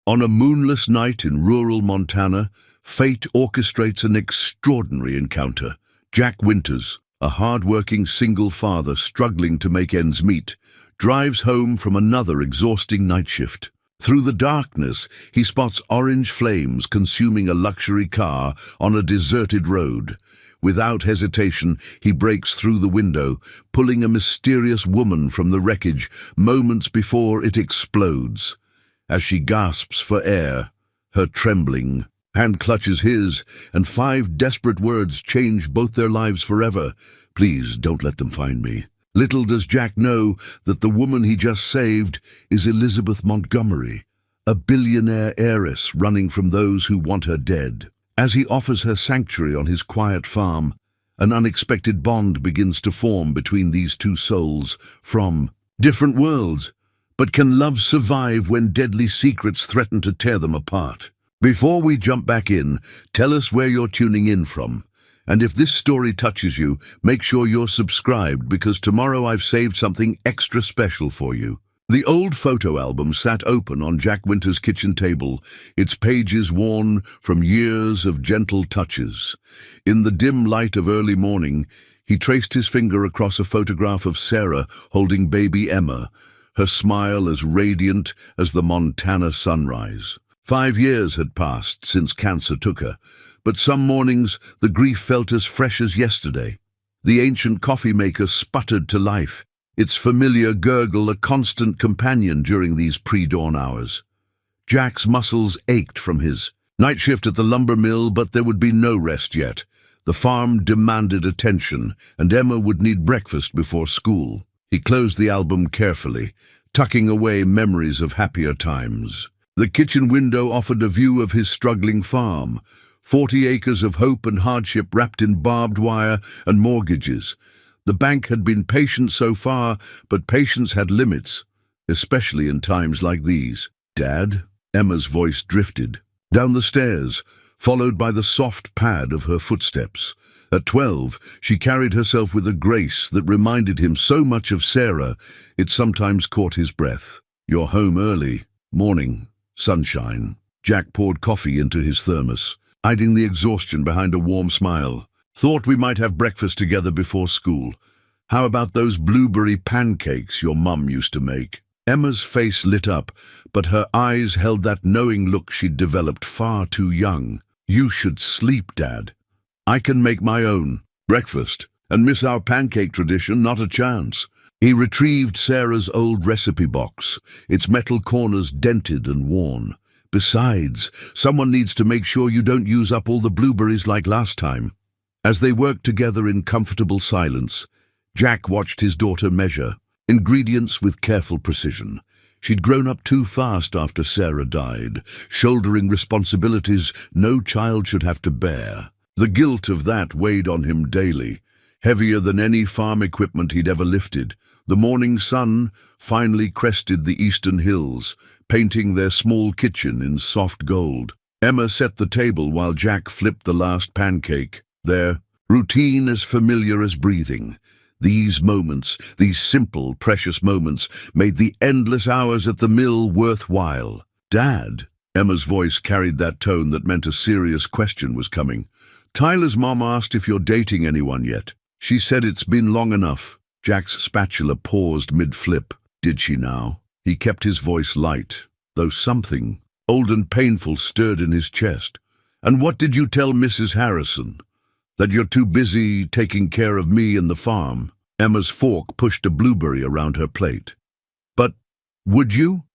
On a moonless night in rural Montana, fate orchestrates an extraordinary encounter. Jack Winters, a hard-working single father struggling to make ends meet, drives home from another exhausting night shift. Through the darkness, he spots orange flames consuming a luxury car on a deserted road. Without hesitation, he breaks through the window, pulling a mysterious woman from the wreckage moments before it explodes. As she gasps for air, her trembling hand clutches his, and 5 desperate words change both their lives forever. "Please, don't let them find me." Little does Jack know that the woman he just saved is Elizabeth Montgomery, a billionaire heiress running from those who want her dead. As he offers her sanctuary on his quiet farm, an unexpected bond begins to form between these two souls from different worlds. But can love survive when deadly secrets threaten to tear them apart? Before we jump back in, tell us where you're tuning in from. And if this story touches you, make sure you're subscribed, because tomorrow I've saved something extra special for you. The old photo album sat open on Jack Winters' kitchen table, its pages worn from years of gentle touches. In the dim light of early morning, he traced his finger across a photograph of Sarah holding baby Emma, her smile as radiant as the Montana sunrise. 5 years had passed since cancer took her, but some mornings the grief felt as fresh as yesterday. The ancient coffee maker sputtered to life, its familiar gurgle a constant companion during these pre-dawn hours. Jack's muscles ached from his night shift at the lumber mill, but there would be no rest yet. The farm demanded attention, and Emma would need breakfast before school. He closed the album carefully, tucking away memories of happier times. The kitchen window offered a view of his struggling farm, 40 acres of hope and hardship wrapped in barbed wire and mortgages. The bank had been patient so far, but patience had limits, especially in times like these. "Dad?" Emma's voice drifted down the stairs, followed by the soft pad of her footsteps. At 12, she carried herself with a grace that reminded him so much of Sarah, it sometimes caught his breath. "You're home early. Morning. Sunshine." Jack poured coffee into his thermos, hiding the exhaustion behind a warm smile. "Thought we might have breakfast together before school. How about those blueberry pancakes your mum used to make?" Emma's face lit up, but her eyes held that knowing look she'd developed far too young. "You should sleep, Dad. I can make my own breakfast, and miss our pancake tradition, not a chance." He retrieved Sarah's old recipe box, its metal corners dented and worn. "Besides, someone needs to make sure you don't use up all the blueberries like last time." As they worked together in comfortable silence, Jack watched his daughter measure ingredients with careful precision. She'd grown up too fast after Sarah died, shouldering responsibilities no child should have to bear. The guilt of that weighed on him daily, heavier than any farm equipment he'd ever lifted. The morning sun finally crested the eastern hills, painting their small kitchen in soft gold. Emma set the table while Jack flipped the last pancake, their routine as familiar as breathing. These moments, these simple, precious moments, made the endless hours at the mill worthwhile. "Dad?" Emma's voice carried that tone that meant a serious question was coming. "Tyler's mom asked if you're dating anyone yet. She said it's been long enough." Jack's spatula paused mid-flip. "Did she now?" He kept his voice light, though something old and painful stirred in his chest. "And what did you tell Mrs. Harrison? That you're too busy taking care of me and the farm?" Emma's fork pushed a blueberry around her plate. "But would you?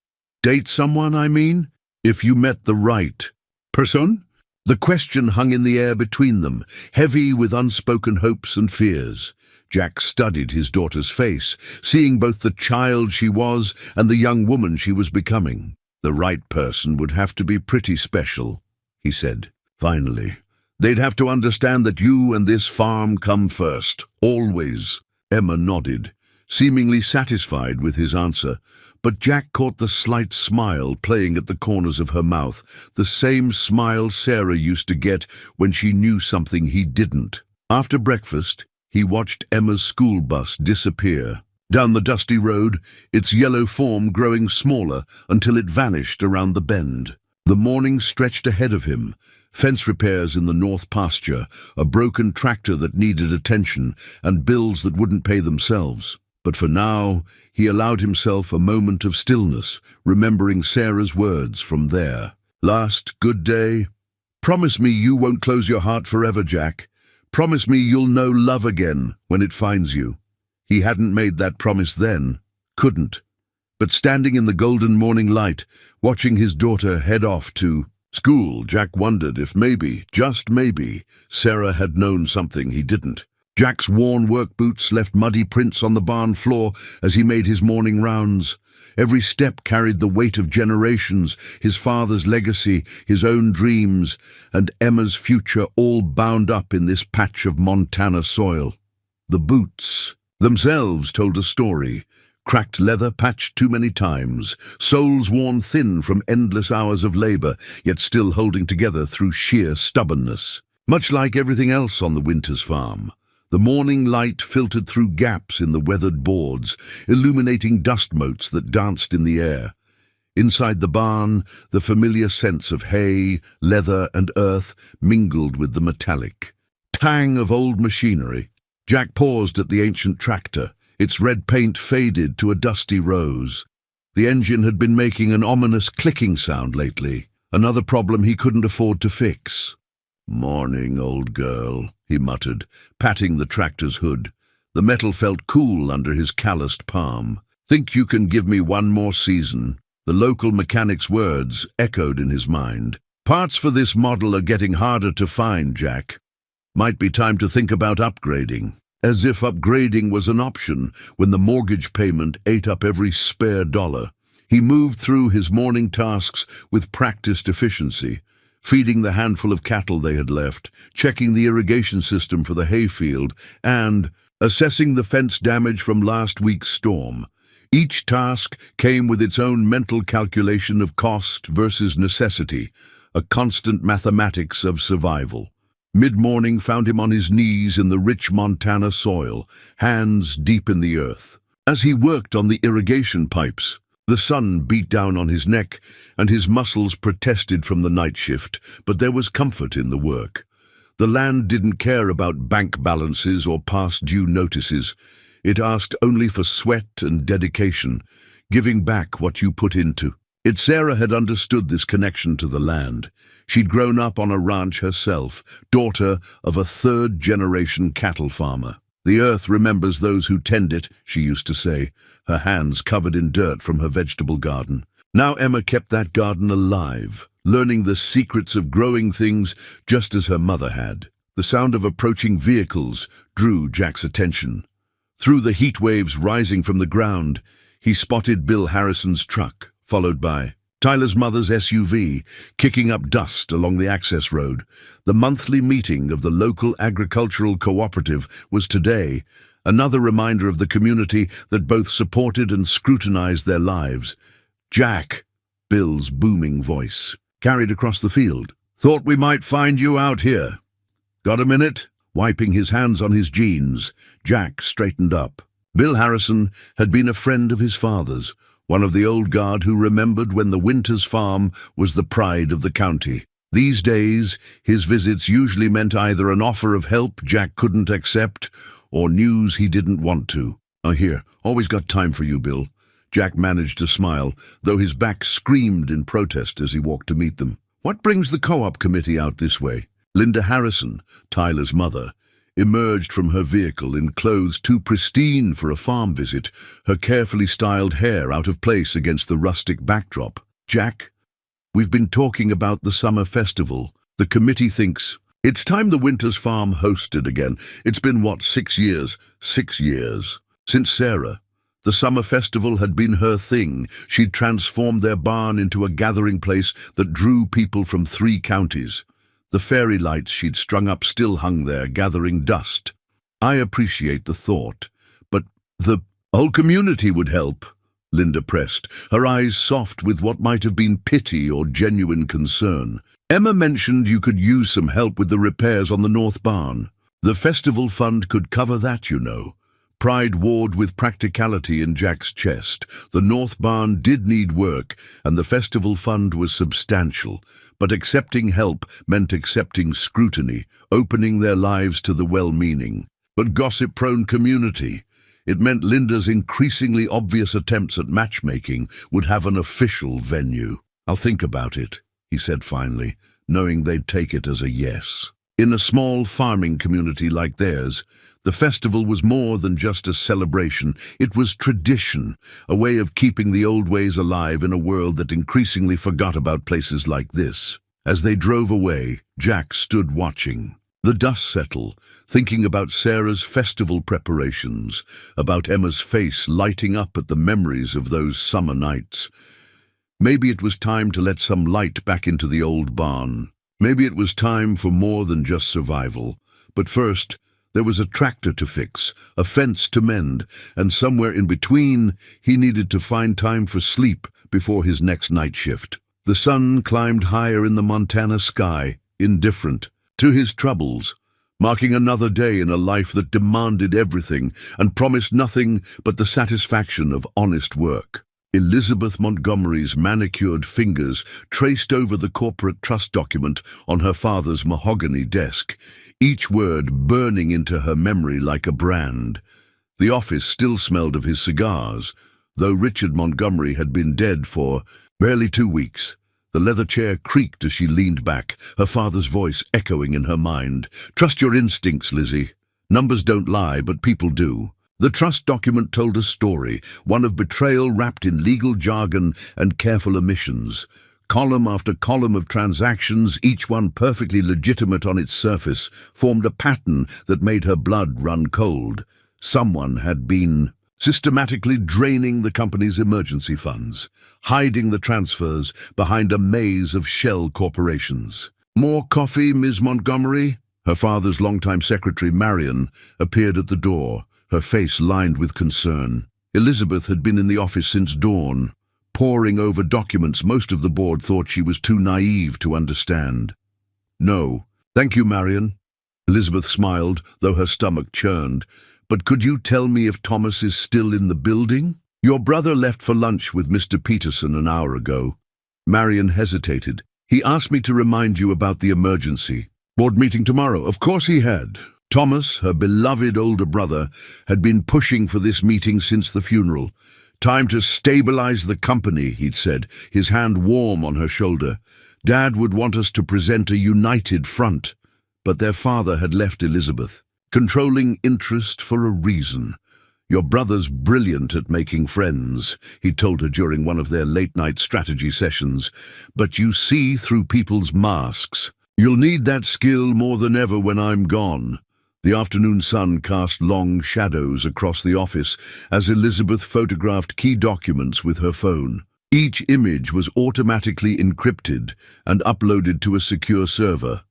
Date someone, I mean? If you met the right person?" The question hung in the air between them, heavy with unspoken hopes and fears. Jack studied his daughter's face, seeing both the child she was and the young woman she was becoming. "The right person would have to be pretty special," he said. "Finally, they'd have to understand that you and this farm come first, always." Emma nodded, seemingly satisfied with his answer, but Jack caught the slight smile playing at the corners of her mouth, the same smile Sarah used to get when she knew something he didn't. After breakfast, he watched Emma's school bus disappear down the dusty road, its yellow form growing smaller until it vanished around the bend. The morning stretched ahead of him. Fence repairs in the north pasture, a broken tractor that needed attention, and bills that wouldn't pay themselves. But for now, he allowed himself a moment of stillness, remembering Sarah's words from there. Last good day. Promise me you won't close your heart forever, Jack. Promise me you'll know love again when it finds you. He hadn't made that promise then. Couldn't. But standing in the golden morning light, watching his daughter head off to school, Jack wondered if maybe, just maybe, Sarah had known something he didn't. Jack's worn work boots left muddy prints on the barn floor as he made his morning rounds. Every step carried the weight of generations, his father's legacy, his own dreams, and Emma's future all bound up in this patch of Montana soil. The boots themselves told a story. Cracked leather patched too many times, soles worn thin from endless hours of labor, yet still holding together through sheer stubbornness. Much like everything else on the Winters farm, the morning light filtered through gaps in the weathered boards, illuminating dust motes that danced in the air. Inside the barn, the familiar scents of hay, leather, and earth mingled with the metallic tang of old machinery. Jack paused at the ancient tractor. Its red paint faded to a dusty rose. The engine had been making an ominous clicking sound lately, another problem he couldn't afford to fix. "Morning, old girl," he muttered, patting the tractor's hood. The metal felt cool under his calloused palm. "Think you can give me one more season?" The local mechanic's words echoed in his mind. "Parts for this model are getting harder to find, Jack. Might be time to think about upgrading." As if upgrading was an option when the mortgage payment ate up every spare dollar. He moved through his morning tasks with practiced efficiency, feeding the handful of cattle they had left, checking the irrigation system for the hayfield, and assessing the fence damage from last week's storm. Each task came with its own mental calculation of cost versus necessity, a constant mathematics of survival. Mid-morning found him on his knees in the rich Montana soil, hands deep in the earth. As he worked on the irrigation pipes, the sun beat down on his neck and his muscles protested from the night shift, but there was comfort in the work. The land didn't care about bank balances or past due notices. It asked only for sweat and dedication, giving back what you put into it. Sarah had understood this connection to the land. She'd grown up on a ranch herself, daughter of a third-generation cattle farmer. "The earth remembers those who tend it," she used to say, her hands covered in dirt from her vegetable garden. Now Emma kept that garden alive, learning the secrets of growing things just as her mother had. The sound of approaching vehicles drew Jack's attention. Through the heat waves rising from the ground, he spotted Bill Harrison's truck, followed by Tyler's mother's SUV, kicking up dust along the access road. The monthly meeting of the local agricultural cooperative was today, another reminder of the community that both supported and scrutinized their lives. "Jack," Bill's booming voice carried across the field. "Thought we might find you out here. Got a minute?" Wiping his hands on his jeans, Jack straightened up. Bill Harrison had been a friend of his father's, one of the old guard who remembered when the Winters farm was the pride of the county. These days, his visits usually meant either an offer of help Jack couldn't accept or news he didn't want to. Here, always got time for you, Bill." Jack managed to smile, though his back screamed in protest as he walked to meet them. "What brings the co-op committee out this way?" Linda Harrison, Tyler's mother, emerged from her vehicle in clothes too pristine for a farm visit, her carefully styled hair out of place against the rustic backdrop. "Jack, we've been talking about the summer festival. The committee thinks it's time the Winters farm hosted again. It's been, 6 years? 6 years. Since Sarah. The summer festival had been her thing. She'd transformed their barn into a gathering place that drew people from 3 counties. The fairy lights she'd strung up still hung there, gathering dust. I appreciate the thought, but the whole community would help, Linda pressed, her eyes soft with what might have been pity or genuine concern. Emma mentioned you could use some help with the repairs on the north barn. The festival fund could cover that, you know. Pride warred with practicality in Jack's chest. The North Barn did need work, and the festival fund was substantial. But accepting help meant accepting scrutiny, opening their lives to the well-meaning, but gossip-prone community. It meant Linda's increasingly obvious attempts at matchmaking would have an official venue. "I'll think about it," he said finally, knowing they'd take it as a yes. In a small farming community like theirs, the festival was more than just a celebration. It was tradition, a way of keeping the old ways alive in a world that increasingly forgot about places like this. As they drove away, Jack stood watching. The dust settled, thinking about Sarah's festival preparations, about Emma's face lighting up at the memories of those summer nights. Maybe it was time to let some light back into the old barn. Maybe it was time for more than just survival. But first, there was a tractor to fix, a fence to mend, and somewhere in between, he needed to find time for sleep before his next night shift. The sun climbed higher in the Montana sky, indifferent to his troubles, marking another day in a life that demanded everything and promised nothing but the satisfaction of honest work. Elizabeth Montgomery's manicured fingers traced over the corporate trust document on her father's mahogany desk, each word burning into her memory like a brand. The office still smelled of his cigars, though Richard Montgomery had been dead for barely 2 weeks. The leather chair creaked as she leaned back, her father's voice echoing in her mind. "Trust your instincts, Lizzie. Numbers don't lie, but people do." The trust document told a story, one of betrayal wrapped in legal jargon and careful omissions. Column after column of transactions, each one perfectly legitimate on its surface, formed a pattern that made her blood run cold. Someone had been systematically draining the company's emergency funds, hiding the transfers behind a maze of shell corporations. "More coffee, Ms. Montgomery?" Her father's longtime secretary, Marion, appeared at the door, her face lined with concern. Elizabeth had been in the office since dawn, poring over documents most of the board thought she was too naive to understand. "No, thank you, Marion." Elizabeth smiled, though her stomach churned. "But could you tell me if Thomas is still in the building?" "Your brother left for lunch with Mr. Peterson an hour ago." Marion hesitated. "He asked me to remind you about the emergency. Board meeting tomorrow." Of course he had. Thomas, her beloved older brother, had been pushing for this meeting since the funeral. "Time to stabilize the company," he'd said, his hand warm on her shoulder. "Dad would want us to present a united front." But their father had left Elizabeth. "Controlling interest for a reason. Your brother's brilliant at making friends," he told her during one of their late-night strategy sessions. "But you see through people's masks. You'll need that skill more than ever when I'm gone." The afternoon sun cast long shadows across the office as Elizabeth photographed key documents with her phone. Each image was automatically encrypted and uploaded to a secure server.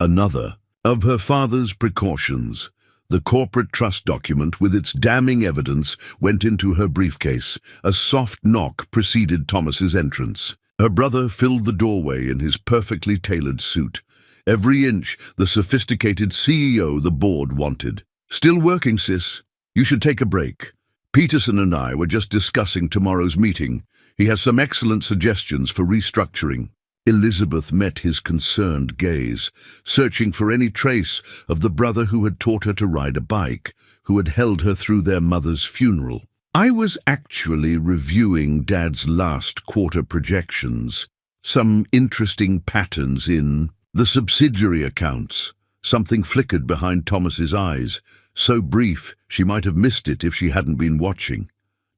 Another of her father's precautions. The corporate trust document with its damning evidence went into her briefcase. A soft knock preceded Thomas's entrance. Her brother filled the doorway in his perfectly tailored suit. Every inch the sophisticated CEO the board wanted. "Still working, sis? You should take a break. Peterson and I were just discussing tomorrow's meeting. He has some excellent suggestions for restructuring." Elizabeth met his concerned gaze, searching for any trace of the brother who had taught her to ride a bike, who had held her through their mother's funeral. "I was actually reviewing Dad's last quarter projections. Some interesting patterns in the subsidiary accounts." Something flickered behind Thomas's eyes, so brief she might have missed it if she hadn't been watching.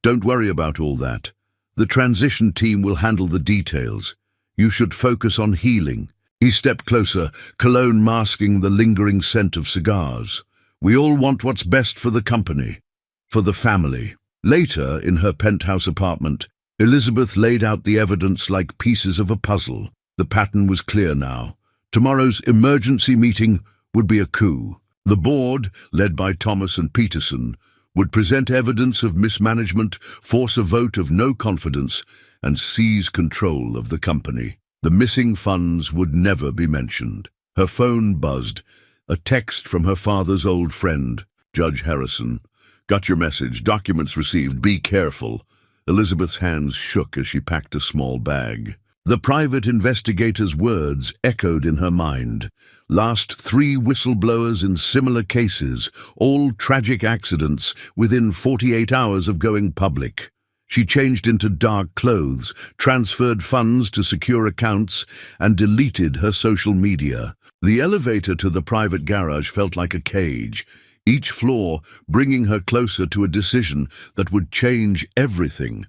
"Don't worry about all that. The transition team will handle the details. You should focus on healing." He stepped closer, cologne masking the lingering scent of cigars. "We all want what's best for the company, for the family." Later, in her penthouse apartment, Elizabeth laid out the evidence like pieces of a puzzle. The pattern was clear now. Tomorrow's emergency meeting would be a coup. The board, led by Thomas and Peterson, would present evidence of mismanagement, force a vote of no confidence, and seize control of the company. The missing funds would never be mentioned. Her phone buzzed, a text from her father's old friend, Judge Harrison. Got your message. Documents received. Be careful. Elizabeth's hands shook as she packed a small bag. The private investigator's words echoed in her mind. Last 3 whistleblowers in similar cases, all tragic accidents within 48 hours of going public. She changed into dark clothes, transferred funds to secure accounts, and deleted her social media. The elevator to the private garage felt like a cage, each floor bringing her closer to a decision that would change everything.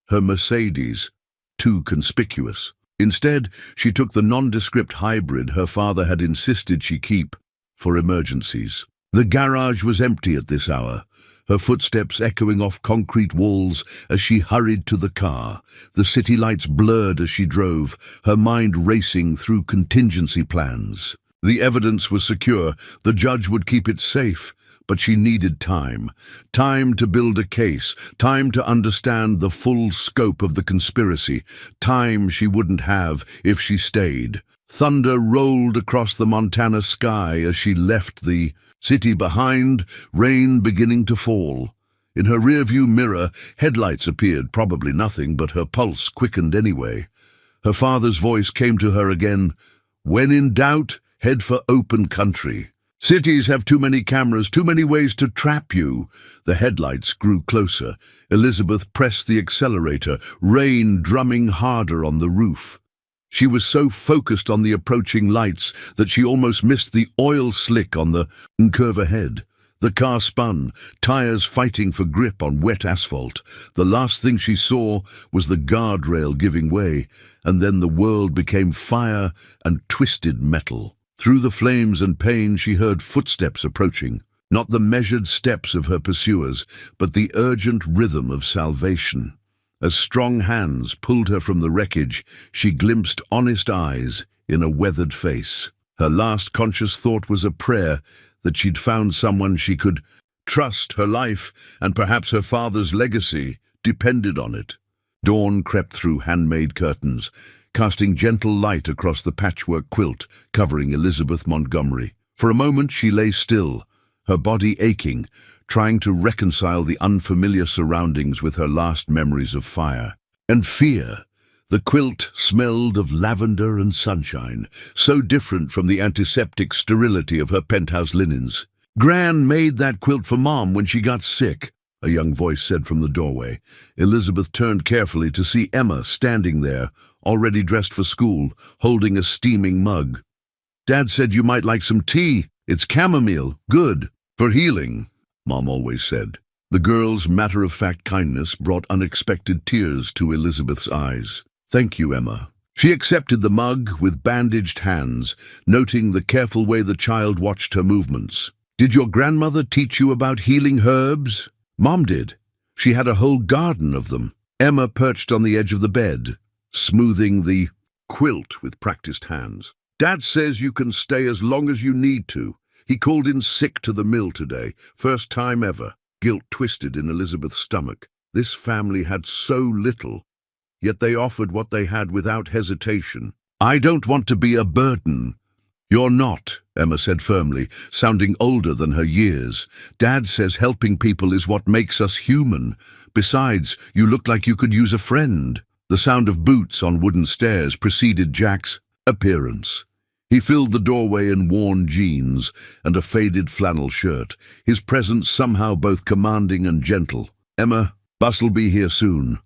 Her Mercedes, too conspicuous. Instead, she took the nondescript hybrid her father had insisted she keep for emergencies. The garage was empty at this hour, her footsteps echoing off concrete walls as she hurried to the car. The city lights blurred as she drove, her mind racing through contingency plans. The evidence was secure, the judge would keep it safe, but she needed time. Time to build a case, time to understand the full scope of the conspiracy, time she wouldn't have if she stayed. Thunder rolled across the Montana sky as she left the city behind, rain beginning to fall. In her rearview mirror, headlights appeared, probably nothing, but her pulse quickened anyway. Her father's voice came to her again. When in doubt, head for open country. Cities have too many cameras, too many ways to trap you. The headlights grew closer. Elizabeth pressed the accelerator, rain drumming harder on the roof. She was so focused on the approaching lights that she almost missed the oil slick on the curve ahead. The car spun, tires fighting for grip on wet asphalt. The last thing she saw was the guardrail giving way, and then the world became fire and twisted metal. Through the flames and pain she heard footsteps approaching, not the measured steps of her pursuers, but the urgent rhythm of salvation. As strong hands pulled her from the wreckage, she glimpsed honest eyes in a weathered face. Her last conscious thought was a prayer that she'd found someone she could trust. Her life, and perhaps her father's legacy, depended on it. Dawn crept through handmade curtains, casting gentle light across the patchwork quilt covering Elizabeth Montgomery. For a moment she lay still, her body aching, trying to reconcile the unfamiliar surroundings with her last memories of fire and fear. The quilt smelled of lavender and sunshine, so different from the antiseptic sterility of her penthouse linens. "Gran made that quilt for Mom when she got sick," a young voice said from the doorway. Elizabeth turned carefully to see Emma standing there, already dressed for school, holding a steaming mug. "Dad said you might like some tea. It's chamomile, good for healing," Mom always said. The girl's matter-of-fact kindness brought unexpected tears to Elizabeth's eyes. "Thank you, Emma." She accepted the mug with bandaged hands, noting the careful way the child watched her movements. "Did your grandmother teach you about healing herbs?" "Mom did. She had a whole garden of them." Emma perched on the edge of the bed, smoothing the quilt with practiced hands. "Dad says you can stay as long as you need to. He called in sick to the mill today, first time ever." Guilt twisted in Elizabeth's stomach. This family had so little, yet they offered what they had without hesitation. "I don't want to be a burden." "You're not," Emma said firmly, sounding older than her years. "Dad says helping people is what makes us human. Besides, you look like you could use a friend." The sound of boots on wooden stairs preceded Jack's appearance. He filled the doorway in worn jeans and a faded flannel shirt, his presence somehow both commanding and gentle. "Emma, bus'll be here soon."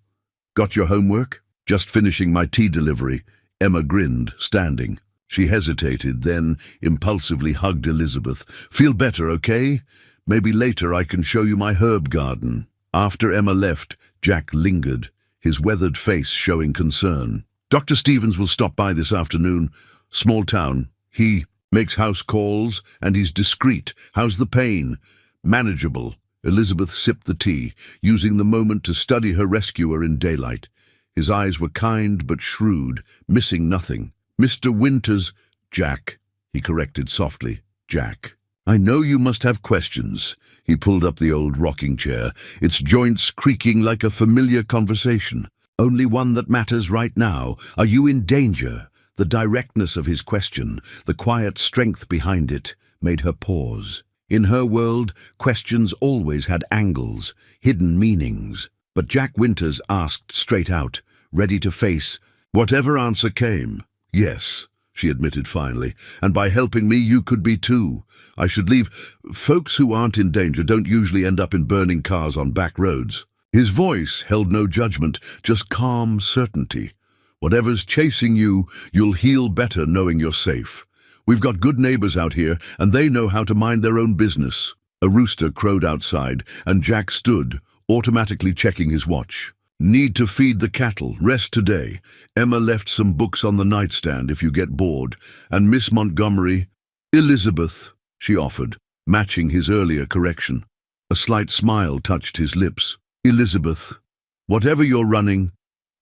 "Got your homework?" "Just finishing my tea delivery." Emma grinned, standing. She hesitated, then impulsively hugged Elizabeth. "Feel better, okay? Maybe later I can show you my herb garden." After Emma left, Jack lingered, his weathered face showing concern. "Dr. Stevens will stop by this afternoon. Small town. He makes house calls, and he's discreet. How's the pain?" "Manageable." Elizabeth sipped the tea, using the moment to study her rescuer in daylight. His eyes were kind but shrewd, missing nothing. "Mr. Winters—" "Jack," he corrected softly. "Jack. I know you must have questions." He pulled up the old rocking chair, its joints creaking like a familiar conversation. "Only one that matters right now. Are you in danger?" The directness of his question, the quiet strength behind it, made her pause. In her world, questions always had angles, hidden meanings. But Jack Winters asked straight out, ready to face whatever answer came. "Yes," she admitted finally, "and by helping me you could be too. I should leave. Folks who aren't in danger don't usually end up in burning cars on back roads." His voice held no judgment, just calm certainty. "Whatever's chasing you, you'll heal better knowing you're safe. We've got good neighbors out here, and they know how to mind their own business." A rooster crowed outside, and Jack stood, automatically checking his watch. "Need to feed the cattle. Rest today. Emma left some books on the nightstand if you get bored. And Miss Montgomery—" "Elizabeth," she offered, matching his earlier correction. A slight smile touched his lips. "Elizabeth, whatever you're running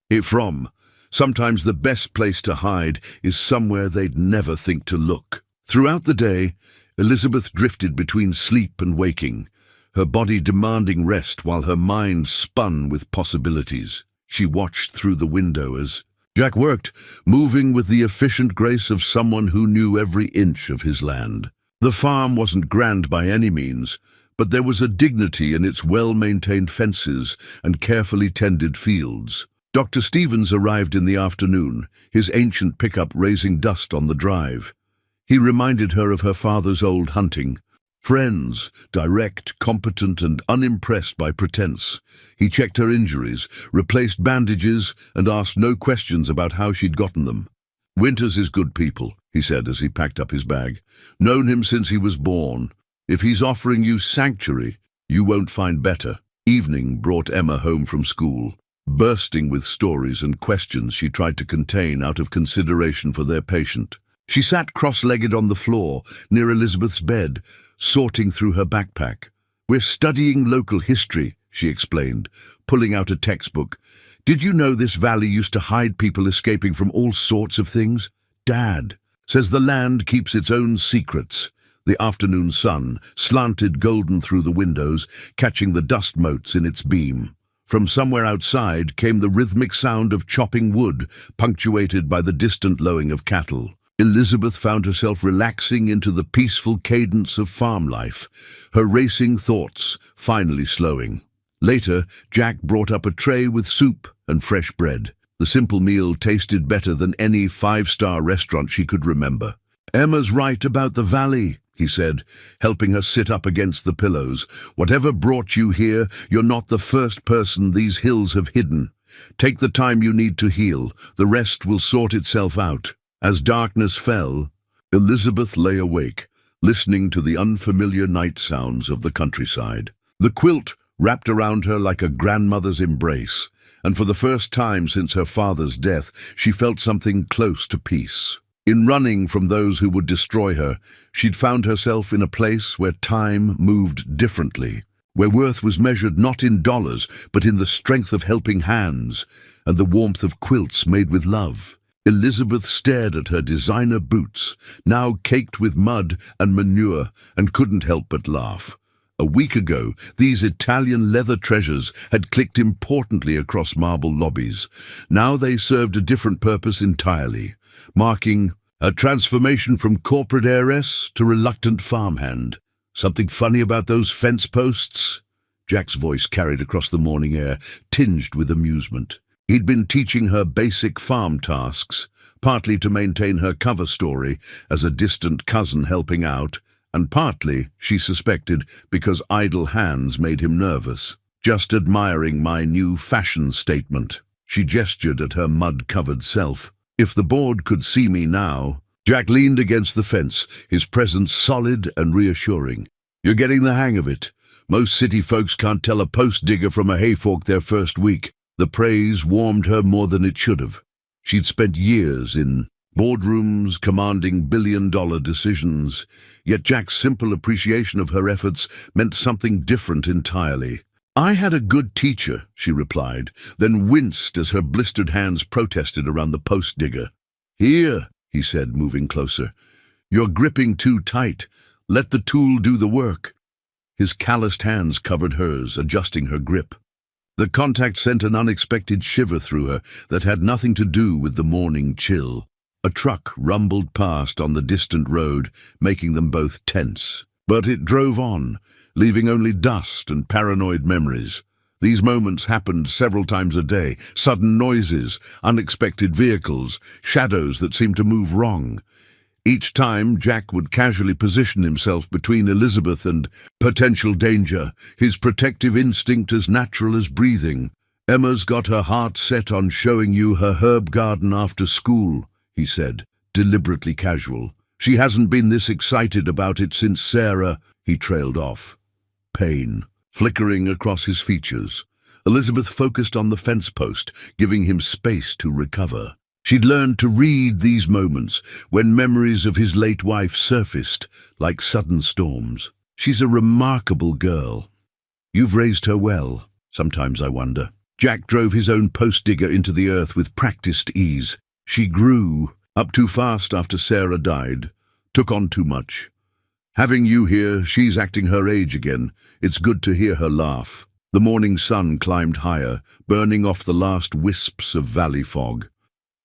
it from, sometimes the best place to hide is somewhere they'd never think to look." Throughout the day, Elizabeth drifted between sleep and waking, her body demanding rest while her mind spun with possibilities. She watched through the window as Jack worked, moving with the efficient grace of someone who knew every inch of his land. The farm wasn't grand by any means, but there was a dignity in its well-maintained fences and carefully tended fields. Dr. Stevens arrived in the afternoon, his ancient pickup raising dust on the drive. He reminded her of her father's old hunting. Friends, direct, competent, and unimpressed by pretense. He checked her injuries, replaced bandages, and asked no questions about how she'd gotten them. "Winters is good people," he said as he packed up his bag. "Known him since he was born. If he's offering you sanctuary, you won't find better." Evening brought Emma home from school, bursting with stories and questions she tried to contain out of consideration for their patient. She sat cross-legged on the floor near Elizabeth's bed, sorting through her backpack. "We're studying local history," she explained, pulling out a textbook. "Did you know this valley used to hide people escaping from all sorts of things? Dad says the land keeps its own secrets." The afternoon sun slanted golden through the windows, catching the dust motes in its beam. From somewhere outside came the rhythmic sound of chopping wood, punctuated by the distant lowing of cattle. Elizabeth found herself relaxing into the peaceful cadence of farm life, her racing thoughts finally slowing. Later, Jack brought up a tray with soup and fresh bread. The simple meal tasted better than any five-star restaurant she could remember. "Emma's right about the valley," he said, helping her sit up against the pillows. "Whatever brought you here, you're not the first person these hills have hidden. Take the time you need to heal. The rest will sort itself out." As darkness fell, Elizabeth lay awake, listening to the unfamiliar night sounds of the countryside. The quilt wrapped around her like a grandmother's embrace, and for the first time since her father's death, she felt something close to peace. In running from those who would destroy her, she'd found herself in a place where time moved differently, where worth was measured not in dollars, but in the strength of helping hands and the warmth of quilts made with love. Elizabeth stared at her designer boots, now caked with mud and manure, and couldn't help but laugh. A week ago, these Italian leather treasures had clicked importantly across marble lobbies. Now they served a different purpose entirely, marking a transformation from corporate heiress to reluctant farmhand. "Something funny about those fence posts?" Jack's voice carried across the morning air, tinged with amusement. He'd been teaching her basic farm tasks, partly to maintain her cover story as a distant cousin helping out, and partly, she suspected, because idle hands made him nervous. "Just admiring my new fashion statement." She gestured at her mud-covered self. "If the board could see me now." Jack leaned against the fence, his presence solid and reassuring. "You're getting the hang of it. Most city folks can't tell a post digger from a hayfork their first week." The praise warmed her more than it should have. She'd spent years in boardrooms commanding billion-dollar decisions, yet Jack's simple appreciation of her efforts meant something different entirely. "I had a good teacher," she replied, then winced as her blistered hands protested around the post digger. "Here," he said, moving closer. "You're gripping too tight. Let the tool do the work." His calloused hands covered hers, adjusting her grip. The contact sent an unexpected shiver through her that had nothing to do with the morning chill. A truck rumbled past on the distant road, making them both tense. But it drove on, leaving only dust and paranoid memories. These moments happened several times a day, sudden noises, unexpected vehicles, shadows that seemed to move wrong. Each time, Jack would casually position himself between Elizabeth and potential danger, his protective instinct as natural as breathing. "Emma's got her heart set on showing you her herb garden after school," he said, deliberately casual. "She hasn't been this excited about it since Sarah—" He trailed off. Pain flickering across his features. Elizabeth focused on the fence post, giving him space to recover. She'd learned to read these moments when memories of his late wife surfaced like sudden storms. "She's a remarkable girl. You've raised her well, sometimes I wonder." Jack drove his own post digger into the earth with practiced ease. "She grew up too fast after Sarah died, took on too much. Having you here, she's acting her age again. It's good to hear her laugh." The morning sun climbed higher, burning off the last wisps of valley fog.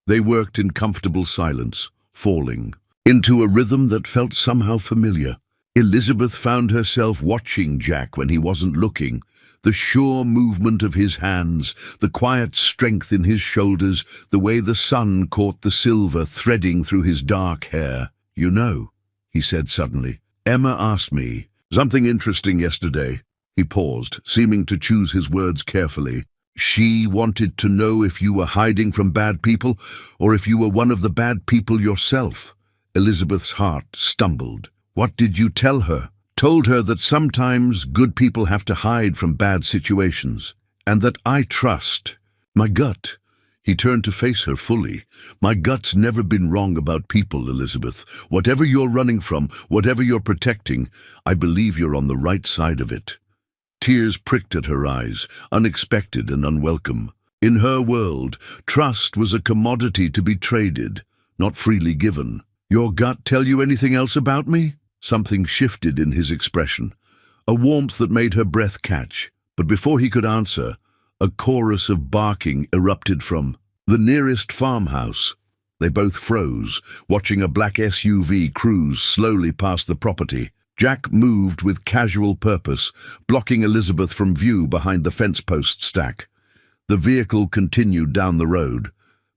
They worked in comfortable silence, falling into a rhythm that felt somehow familiar. Elizabeth found herself watching Jack when he wasn't looking. The sure movement of his hands, the quiet strength in his shoulders, the way the sun caught the silver threading through his dark hair. "You know," he said suddenly, "Emma asked me something interesting yesterday." He paused, seeming to choose his words carefully. "She wanted to know if you were hiding from bad people, or if you were one of the bad people yourself." Elizabeth's heart stumbled. "What did you tell her?" "Told her that sometimes good people have to hide from bad situations, and that I trust my gut." He turned to face her fully. "My gut's never been wrong about people, Elizabeth. Whatever you're running from, whatever you're protecting, I believe you're on the right side of it." Tears pricked at her eyes, unexpected and unwelcome. In her world, trust was a commodity to be traded, not freely given. "Your gut tell you anything else about me?" Something shifted in his expression, a warmth that made her breath catch. But before he could answer, a chorus of barking erupted from the nearest farmhouse. They both froze, watching a black SUV cruise slowly past the property. Jack moved with casual purpose, blocking Elizabeth from view behind the fence post stack. The vehicle continued down the road,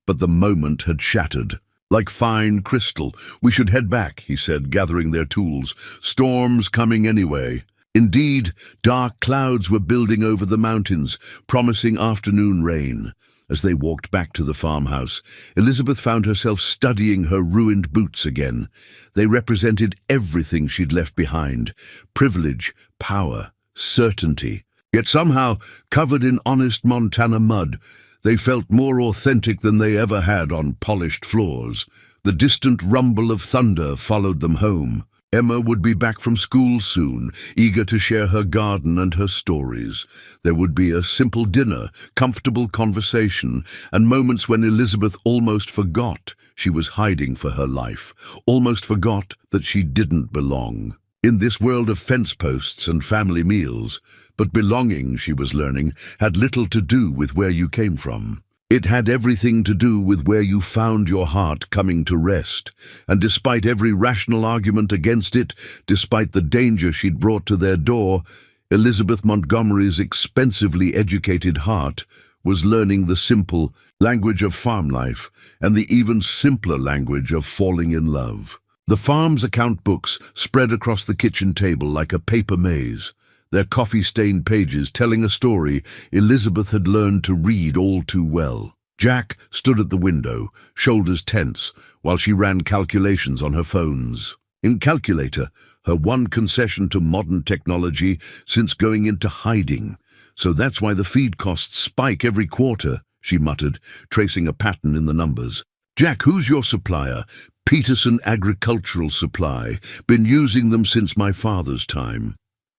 but the moment had shattered. "Like fine crystal. We should head back," he said, gathering their tools. "Storm's coming anyway." Indeed, dark clouds were building over the mountains, promising afternoon rain. As they walked back to the farmhouse, Elizabeth found herself studying her ruined boots again. They represented everything she'd left behind: privilege, power, certainty. Yet somehow, covered in honest Montana mud, they felt more authentic than they ever had on polished floors. The distant rumble of thunder followed them home. Emma would be back from school soon, eager to share her garden and her stories. There would be a simple dinner, comfortable conversation, and moments when Elizabeth almost forgot she was hiding for her life, almost forgot that she didn't belong in this world of fence posts and family meals. But belonging, she was learning, had little to do with where you came from. It had everything to do with where you found your heart coming to rest. And despite every rational argument against it, despite the danger she'd brought to their door, Elizabeth Montgomery's expensively educated heart was learning the simple language of farm life and the even simpler language of falling in love. The farm's account books spread across the kitchen table like a paper maze, their coffee-stained pages telling a story Elizabeth had learned to read all too well. Jack stood at the window, shoulders tense, while she ran calculations on her phones. In Calculator, her one concession to modern technology since going into hiding. "So that's why the feed costs spike every quarter," she muttered, tracing a pattern in the numbers. "Jack, who's your supplier?" "Peterson Agricultural Supply. Been using them since my father's time."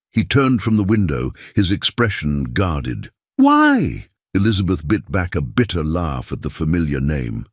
He turned from the window, his expression guarded. "Why?" Elizabeth bit back a bitter laugh at the familiar name.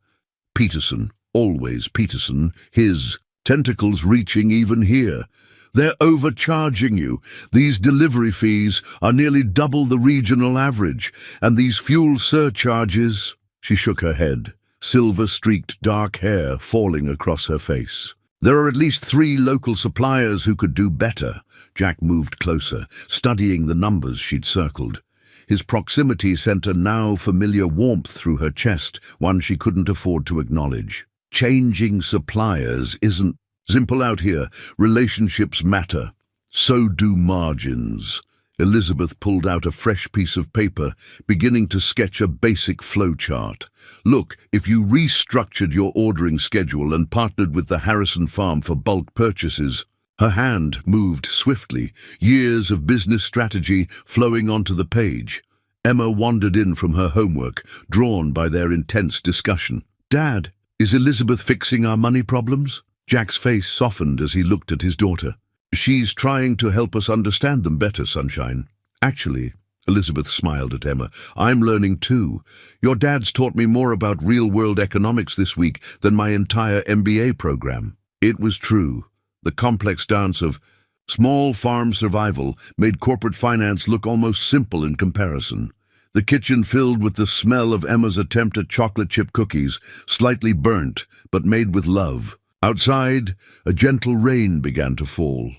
Peterson, always Peterson, his tentacles reaching even here. "They're overcharging you. These delivery fees are nearly double the regional average, and these fuel surcharges—" She shook her head, silver-streaked dark hair falling across her face. There are at least 3 local suppliers who could do better. Jack moved closer, studying the numbers she'd circled. His proximity sent a now familiar warmth through her chest, one she couldn't afford to acknowledge. Changing suppliers isn't simple out here. Relationships matter. So do margins. Elizabeth pulled out a fresh piece of paper, beginning to sketch a basic flowchart. Look, if you restructured your ordering schedule and partnered with the Harrison farm for bulk purchases. Her hand moved swiftly, years of business strategy flowing onto the page. Emma wandered in from her homework, drawn by their intense discussion. "Dad, is Elizabeth fixing our money problems?" Jack's face softened as he looked at his daughter. "She's trying to help us understand them better, Sunshine." "Actually," Elizabeth smiled at Emma, "I'm learning too. Your dad's taught me more about real-world economics this week than my entire MBA program." It was true. The complex dance of small farm survival made corporate finance look almost simple in comparison. The kitchen filled with the smell of Emma's attempt at chocolate chip cookies, slightly burnt, but made with love. Outside, a gentle rain began to fall,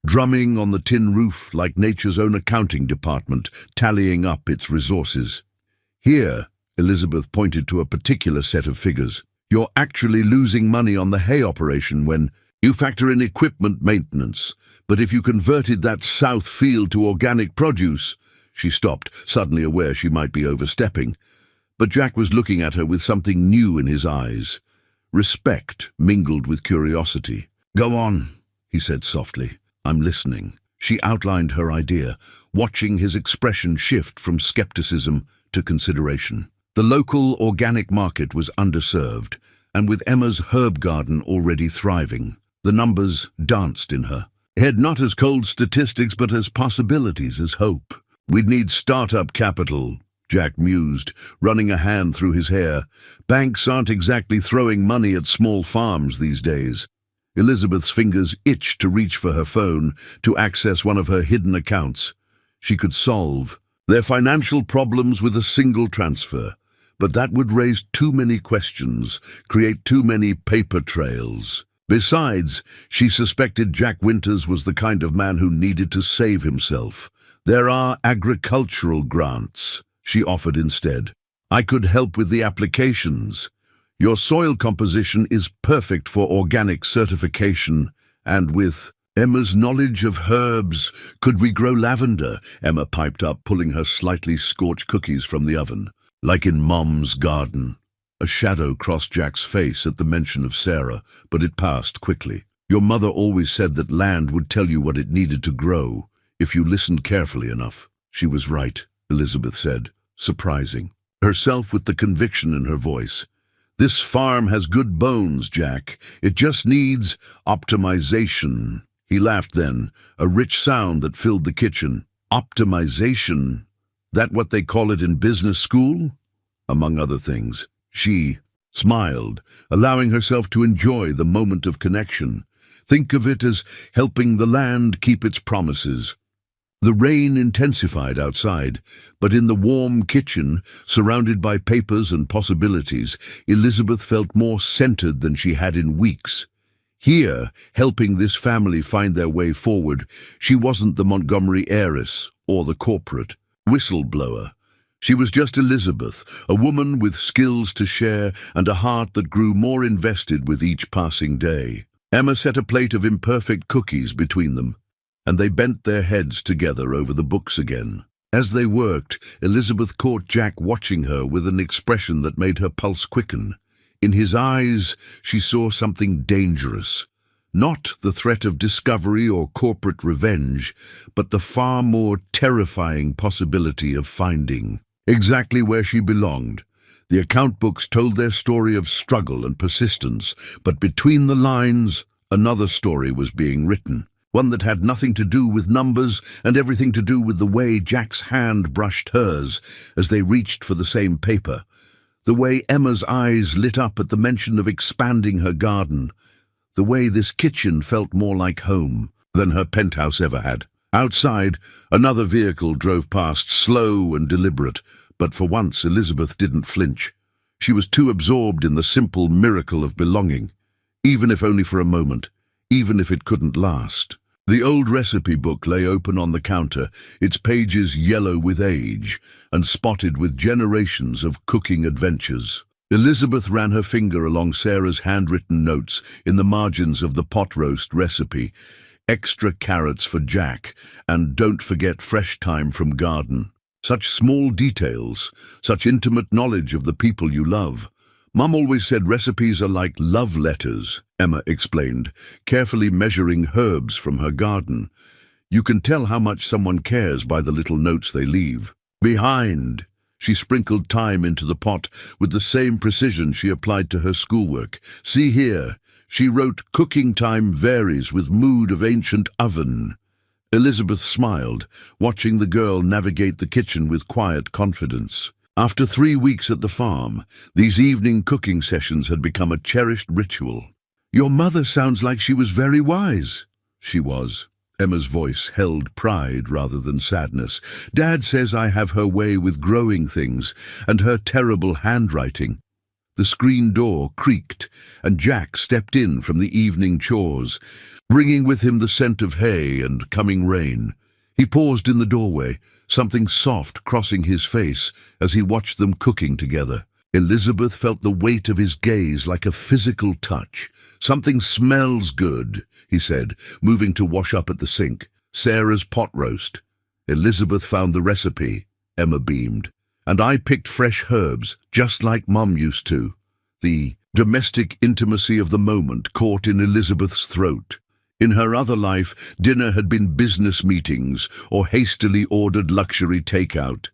drumming on the tin roof like nature's own accounting department, tallying up its resources. "Here," Elizabeth pointed to a particular set of figures, "you're actually losing money on the hay operation when you factor in equipment maintenance. But if you converted that south field to organic produce—" She stopped, suddenly aware she might be overstepping. But Jack was looking at her with something new in his eyes. Respect mingled with curiosity. "Go on," he said softly. "I'm listening." She outlined her idea, watching his expression shift from skepticism to consideration. The local organic market was underserved, and with Emma's herb garden already thriving, the numbers danced in her head, not as cold statistics but as possibilities, as hope. "We'd need startup capital," Jack mused, running a hand through his hair. "Banks aren't exactly throwing money at small farms these days." Elizabeth's fingers itched to reach for her phone, to access one of her hidden accounts. She could solve their financial problems with a single transfer, but that would raise too many questions, create too many paper trails. Besides, she suspected Jack Winters was the kind of man who needed to save himself. "There are agricultural grants," she offered instead. "I could help with the applications. Your soil composition is perfect for organic certification, and with Emma's knowledge of herbs, could we grow lavender?" Emma piped up, pulling her slightly scorched cookies from the oven. "Like in Mom's garden." A shadow crossed Jack's face at the mention of Sarah, but it passed quickly. "Your mother always said that land would tell you what it needed to grow, if you listened carefully enough." "She was right," Elizabeth said, surprising herself with the conviction in her voice. "This farm has good bones, Jack. It just needs optimization." He laughed then, a rich sound that filled the kitchen. "Optimization? That what they call it in business school?" "Among other things." She smiled, allowing herself to enjoy the moment of connection. "Think of it as helping the land keep its promises." The rain intensified outside, but in the warm kitchen, surrounded by papers and possibilities, Elizabeth felt more centered than she had in weeks. Here, helping this family find their way forward, she wasn't the Montgomery heiress or the corporate whistleblower. She was just Elizabeth, a woman with skills to share and a heart that grew more invested with each passing day. Emma set a plate of imperfect cookies between them, and they bent their heads together over the books again. As they worked, Elizabeth caught Jack watching her with an expression that made her pulse quicken. In his eyes, she saw something dangerous. Not the threat of discovery or corporate revenge, but the far more terrifying possibility of finding exactly where she belonged. The account books told their story of struggle and persistence, but between the lines, another story was being written. One that had nothing to do with numbers and everything to do with the way Jack's hand brushed hers as they reached for the same paper. The way Emma's eyes lit up at the mention of expanding her garden. The way this kitchen felt more like home than her penthouse ever had. Outside, another vehicle drove past, slow and deliberate, but for once Elizabeth didn't flinch. She was too absorbed in the simple miracle of belonging. even if only for a moment, even if it couldn't last. The old recipe book lay open on the counter, its pages yellow with age and spotted with generations of cooking adventures. Elizabeth ran her finger along Sarah's handwritten notes in the margins of the pot roast recipe. Extra carrots for Jack, and don't forget fresh thyme from garden. Such small details, such intimate knowledge of the people you love. Mum always said recipes are like love letters, Emma explained, carefully measuring herbs from her garden. You can tell how much someone cares by the little notes they leave. Behind, she sprinkled thyme into the pot with the same precision she applied to her schoolwork. See here, she wrote, cooking time varies with mood of ancient oven. Elizabeth smiled, watching the girl navigate the kitchen with quiet confidence. After 3 weeks at the farm, these evening cooking sessions had become a cherished ritual. Your mother sounds like she was very wise. She was. Emma's voice held pride rather than sadness. Dad says I have her way with growing things, and her terrible handwriting. The screen door creaked, and Jack stepped in from the evening chores, bringing with him the scent of hay and coming rain. He paused in the doorway, something soft crossing his face as he watched them cooking together. Elizabeth felt the weight of his gaze like a physical touch. Something smells good, he said, moving to wash up at the sink. Sarah's pot roast. Elizabeth found the recipe, Emma beamed. And I picked fresh herbs, just like Mum used to. The domestic intimacy of the moment caught in Elizabeth's throat. In her other life, dinner had been business meetings or hastily ordered luxury takeout.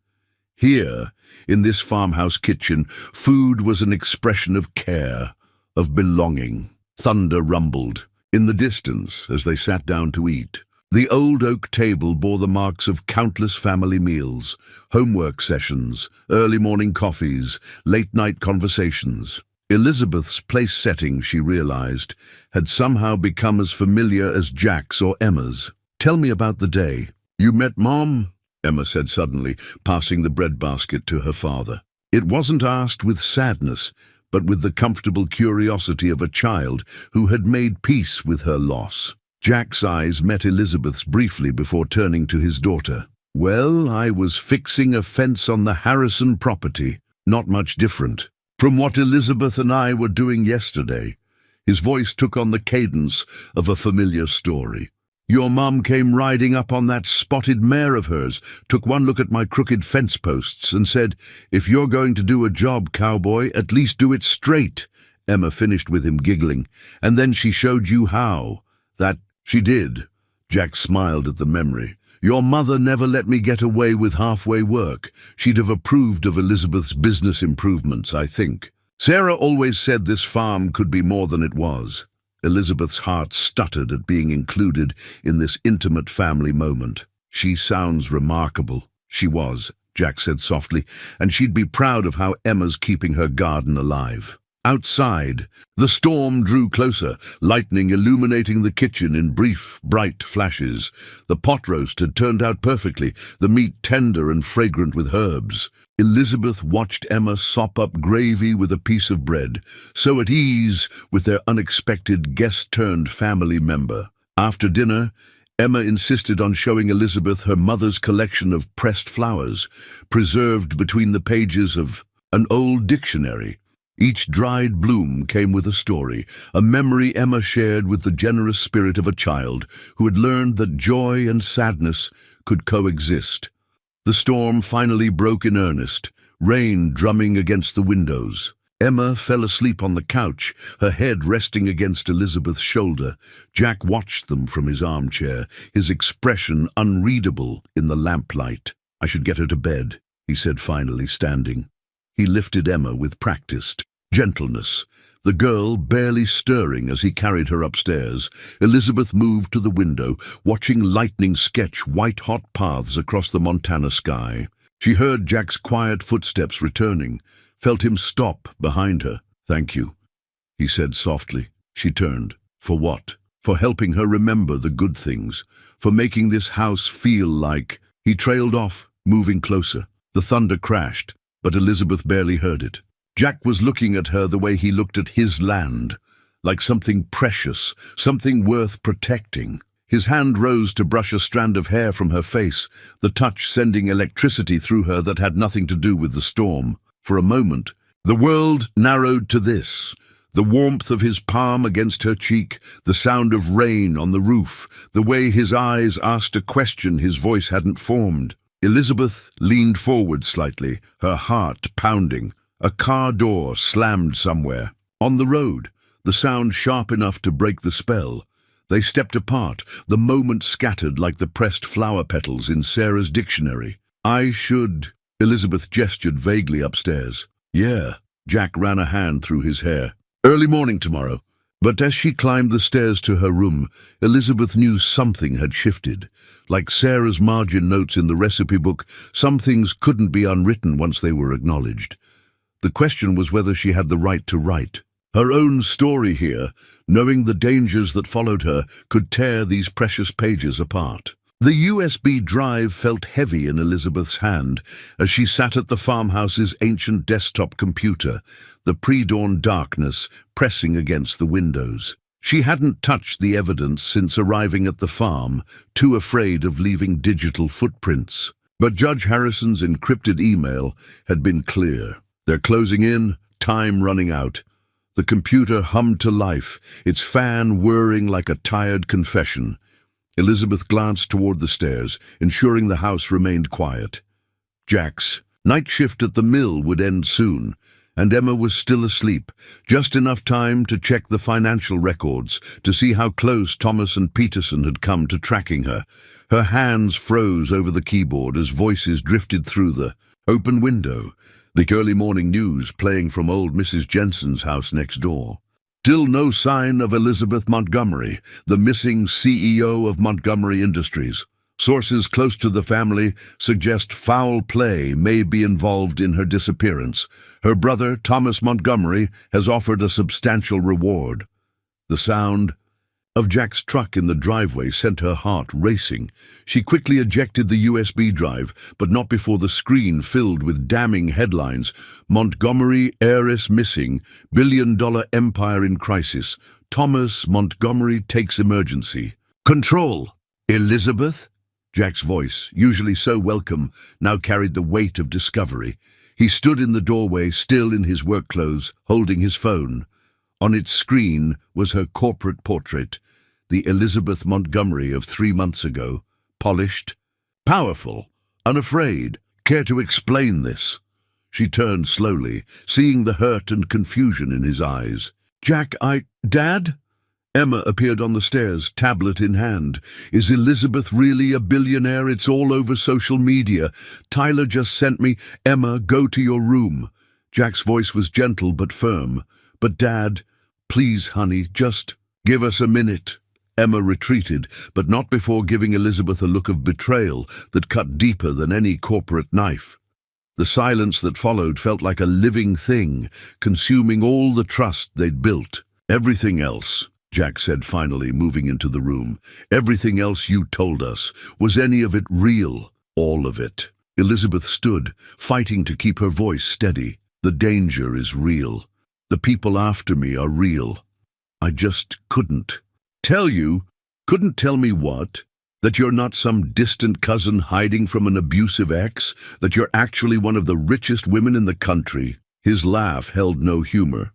Here, in this farmhouse kitchen, food was an expression of care, of belonging. Thunder rumbled in the distance as they sat down to eat. The old oak table bore the marks of countless family meals, homework sessions, early morning coffees, late-night conversations. Elizabeth's place setting, she realized, had somehow become as familiar as Jack's or Emma's. Tell me about the day. You met Mom? Emma said suddenly, passing the bread basket to her father. It wasn't asked with sadness, but with the comfortable curiosity of a child who had made peace with her loss. Jack's eyes met Elizabeth's briefly before turning to his daughter. Well, I was fixing a fence on the Harrison property. Not much different from what Elizabeth and I were doing yesterday. His voice took on the cadence of a familiar story. Your mum came riding up on that spotted mare of hers, took one look at my crooked fence posts and said, if you're going to do a job, cowboy, at least do it straight. Emma finished with him giggling. And then she showed you how. That she did. Jack smiled at the memory. Your mother never let me get away with halfway work. She'd have approved of Elizabeth's business improvements, I think. Sarah always said this farm could be more than it was. Elizabeth's heart stuttered at being included in this intimate family moment. She sounds remarkable. She was, Jack said softly, and she'd be proud of how Emma's keeping her garden alive. Outside, the storm drew closer, lightning illuminating the kitchen in brief, bright flashes. The pot roast had turned out perfectly, the meat tender and fragrant with herbs. Elizabeth watched Emma sop up gravy with a piece of bread, so at ease with their unexpected guest-turned-family member. After dinner, Emma insisted on showing Elizabeth her mother's collection of pressed flowers, preserved between the pages of an old dictionary. Each dried bloom came with a story, a memory Emma shared with the generous spirit of a child who had learned that joy and sadness could coexist. The storm finally broke in earnest, rain drumming against the windows. Emma fell asleep on the couch, her head resting against Elizabeth's shoulder. Jack watched them from his armchair, his expression unreadable in the lamplight. I should get her to bed, he said finally, standing. He lifted Emma with practiced gentleness, the girl barely stirring as he carried her upstairs. Elizabeth moved to the window, watching lightning sketch white-hot paths across the Montana sky. She heard Jack's quiet footsteps returning, felt him stop behind her. Thank you, he said softly. She turned. For what? For helping her remember the good things, for making this house feel like... He trailed off, moving closer. The thunder crashed, but Elizabeth barely heard it. Jack was looking at her the way he looked at his land, like something precious, something worth protecting. His hand rose to brush a strand of hair from her face, the touch sending electricity through her that had nothing to do with the storm. For a moment, the world narrowed to this: the warmth of his palm against her cheek, the sound of rain on the roof, the way his eyes asked a question his voice hadn't formed. Elizabeth leaned forward slightly, her heart pounding. A car door slammed somewhere. On the road, the sound sharp enough to break the spell. They stepped apart, the moment scattered like the pressed flower petals in Sarah's dictionary. "I should—" Elizabeth gestured vaguely upstairs. "Yeah." Jack ran a hand through his hair. "Early morning tomorrow." But as she climbed the stairs to her room, Elizabeth knew something had shifted. Like Sarah's margin notes in the recipe book, some things couldn't be unwritten once they were acknowledged. The question was whether she had the right to write. Her own story here, knowing the dangers that followed her, could tear these precious pages apart. The USB drive felt heavy in Elizabeth's hand as she sat at the farmhouse's ancient desktop computer, the pre-dawn darkness pressing against the windows. She hadn't touched the evidence since arriving at the farm, too afraid of leaving digital footprints. But Judge Harrison's encrypted email had been clear. They're closing in, time running out. The computer hummed to life, its fan whirring like a tired confession. Elizabeth glanced toward the stairs, ensuring the house remained quiet. Jack's night shift at the mill would end soon, and Emma was still asleep, just enough time to check the financial records, to see how close Thomas and Peterson had come to tracking her. Her hands froze over the keyboard as voices drifted through the open window, the early morning news playing from old Mrs. Jensen's house next door. Still no sign of Elizabeth Montgomery, the missing CEO of Montgomery Industries. Sources close to the family suggest foul play may be involved in her disappearance. Her brother, Thomas Montgomery, has offered a substantial reward. The sound of Jack's truck in the driveway sent her heart racing. She quickly ejected the USB drive, but not before the screen filled with damning headlines. "Montgomery heiress missing, billion-dollar empire in crisis. Thomas Montgomery takes emergency control." "Elizabeth?" Jack's voice, usually so welcome, now carried the weight of discovery. He stood in the doorway, still in his work clothes, holding his phone. On its screen was her corporate portrait, the Elizabeth Montgomery of 3 months ago, polished, powerful, unafraid. "Care to explain this?" She turned slowly, seeing the hurt and confusion in his eyes. "Jack, Dad?" Emma appeared on the stairs, tablet in hand. "Is Elizabeth really a billionaire? It's all over social media. Tyler just sent me—" "Emma, go to your room." Jack's voice was gentle but firm. "But Dad, please, honey, just give us a minute." Emma retreated, but not before giving Elizabeth a look of betrayal that cut deeper than any corporate knife. The silence that followed felt like a living thing, consuming all the trust they'd built. "Everything else," Jack said finally, moving into the room, "everything else you told us, was any of it real?" "All of it." Elizabeth stood, fighting to keep her voice steady. "The danger is real. The people after me are real. I just couldn't tell you." "Couldn't tell me what? That you're not some distant cousin hiding from an abusive ex? That you're actually one of the richest women in the country?" His laugh held no humor.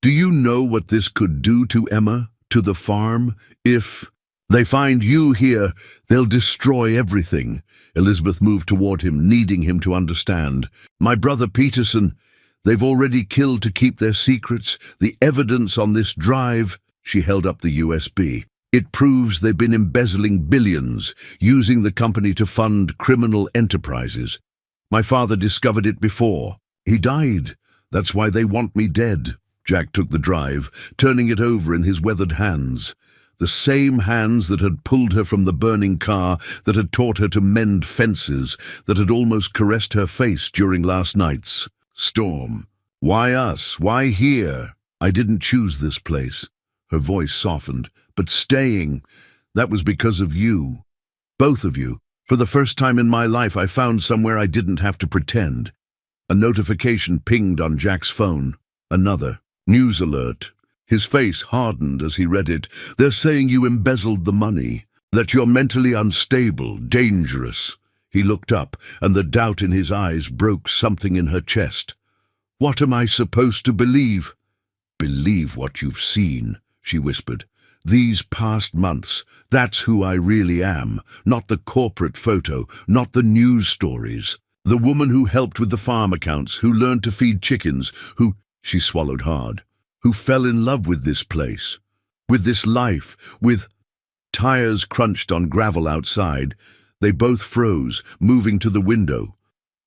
"Do you know what this could do to Emma, to the farm? If they find you here, they'll destroy everything." Elizabeth moved toward him, needing him to understand. "My brother Peterson, they've already killed to keep their secrets. The evidence on this drive," she held up the USB, "it proves they've been embezzling billions, using the company to fund criminal enterprises. My father discovered it before. He died. That's why they want me dead." Jack took the drive, turning it over in his weathered hands. The same hands that had pulled her from the burning car, that had taught her to mend fences, that had almost caressed her face during last night's storm. "Why us? Why here? I didn't choose this place." Her voice softened. "But staying, that was because of you. Both of you. For the first time in my life, I found somewhere I didn't have to pretend." A notification pinged on Jack's phone. Another news alert. His face hardened as he read it. "They're saying you embezzled the money, that you're mentally unstable, dangerous." He looked up, and the doubt in his eyes broke something in her chest. "What am I supposed to believe?" "Believe what you've seen," she whispered. "These past months, that's who I really am, not the corporate photo, not the news stories. The woman who helped with the farm accounts, who learned to feed chickens, who—" She swallowed hard. "Who fell in love with this place, with this life, with—" Tires crunched on gravel outside. They both froze, moving to the window.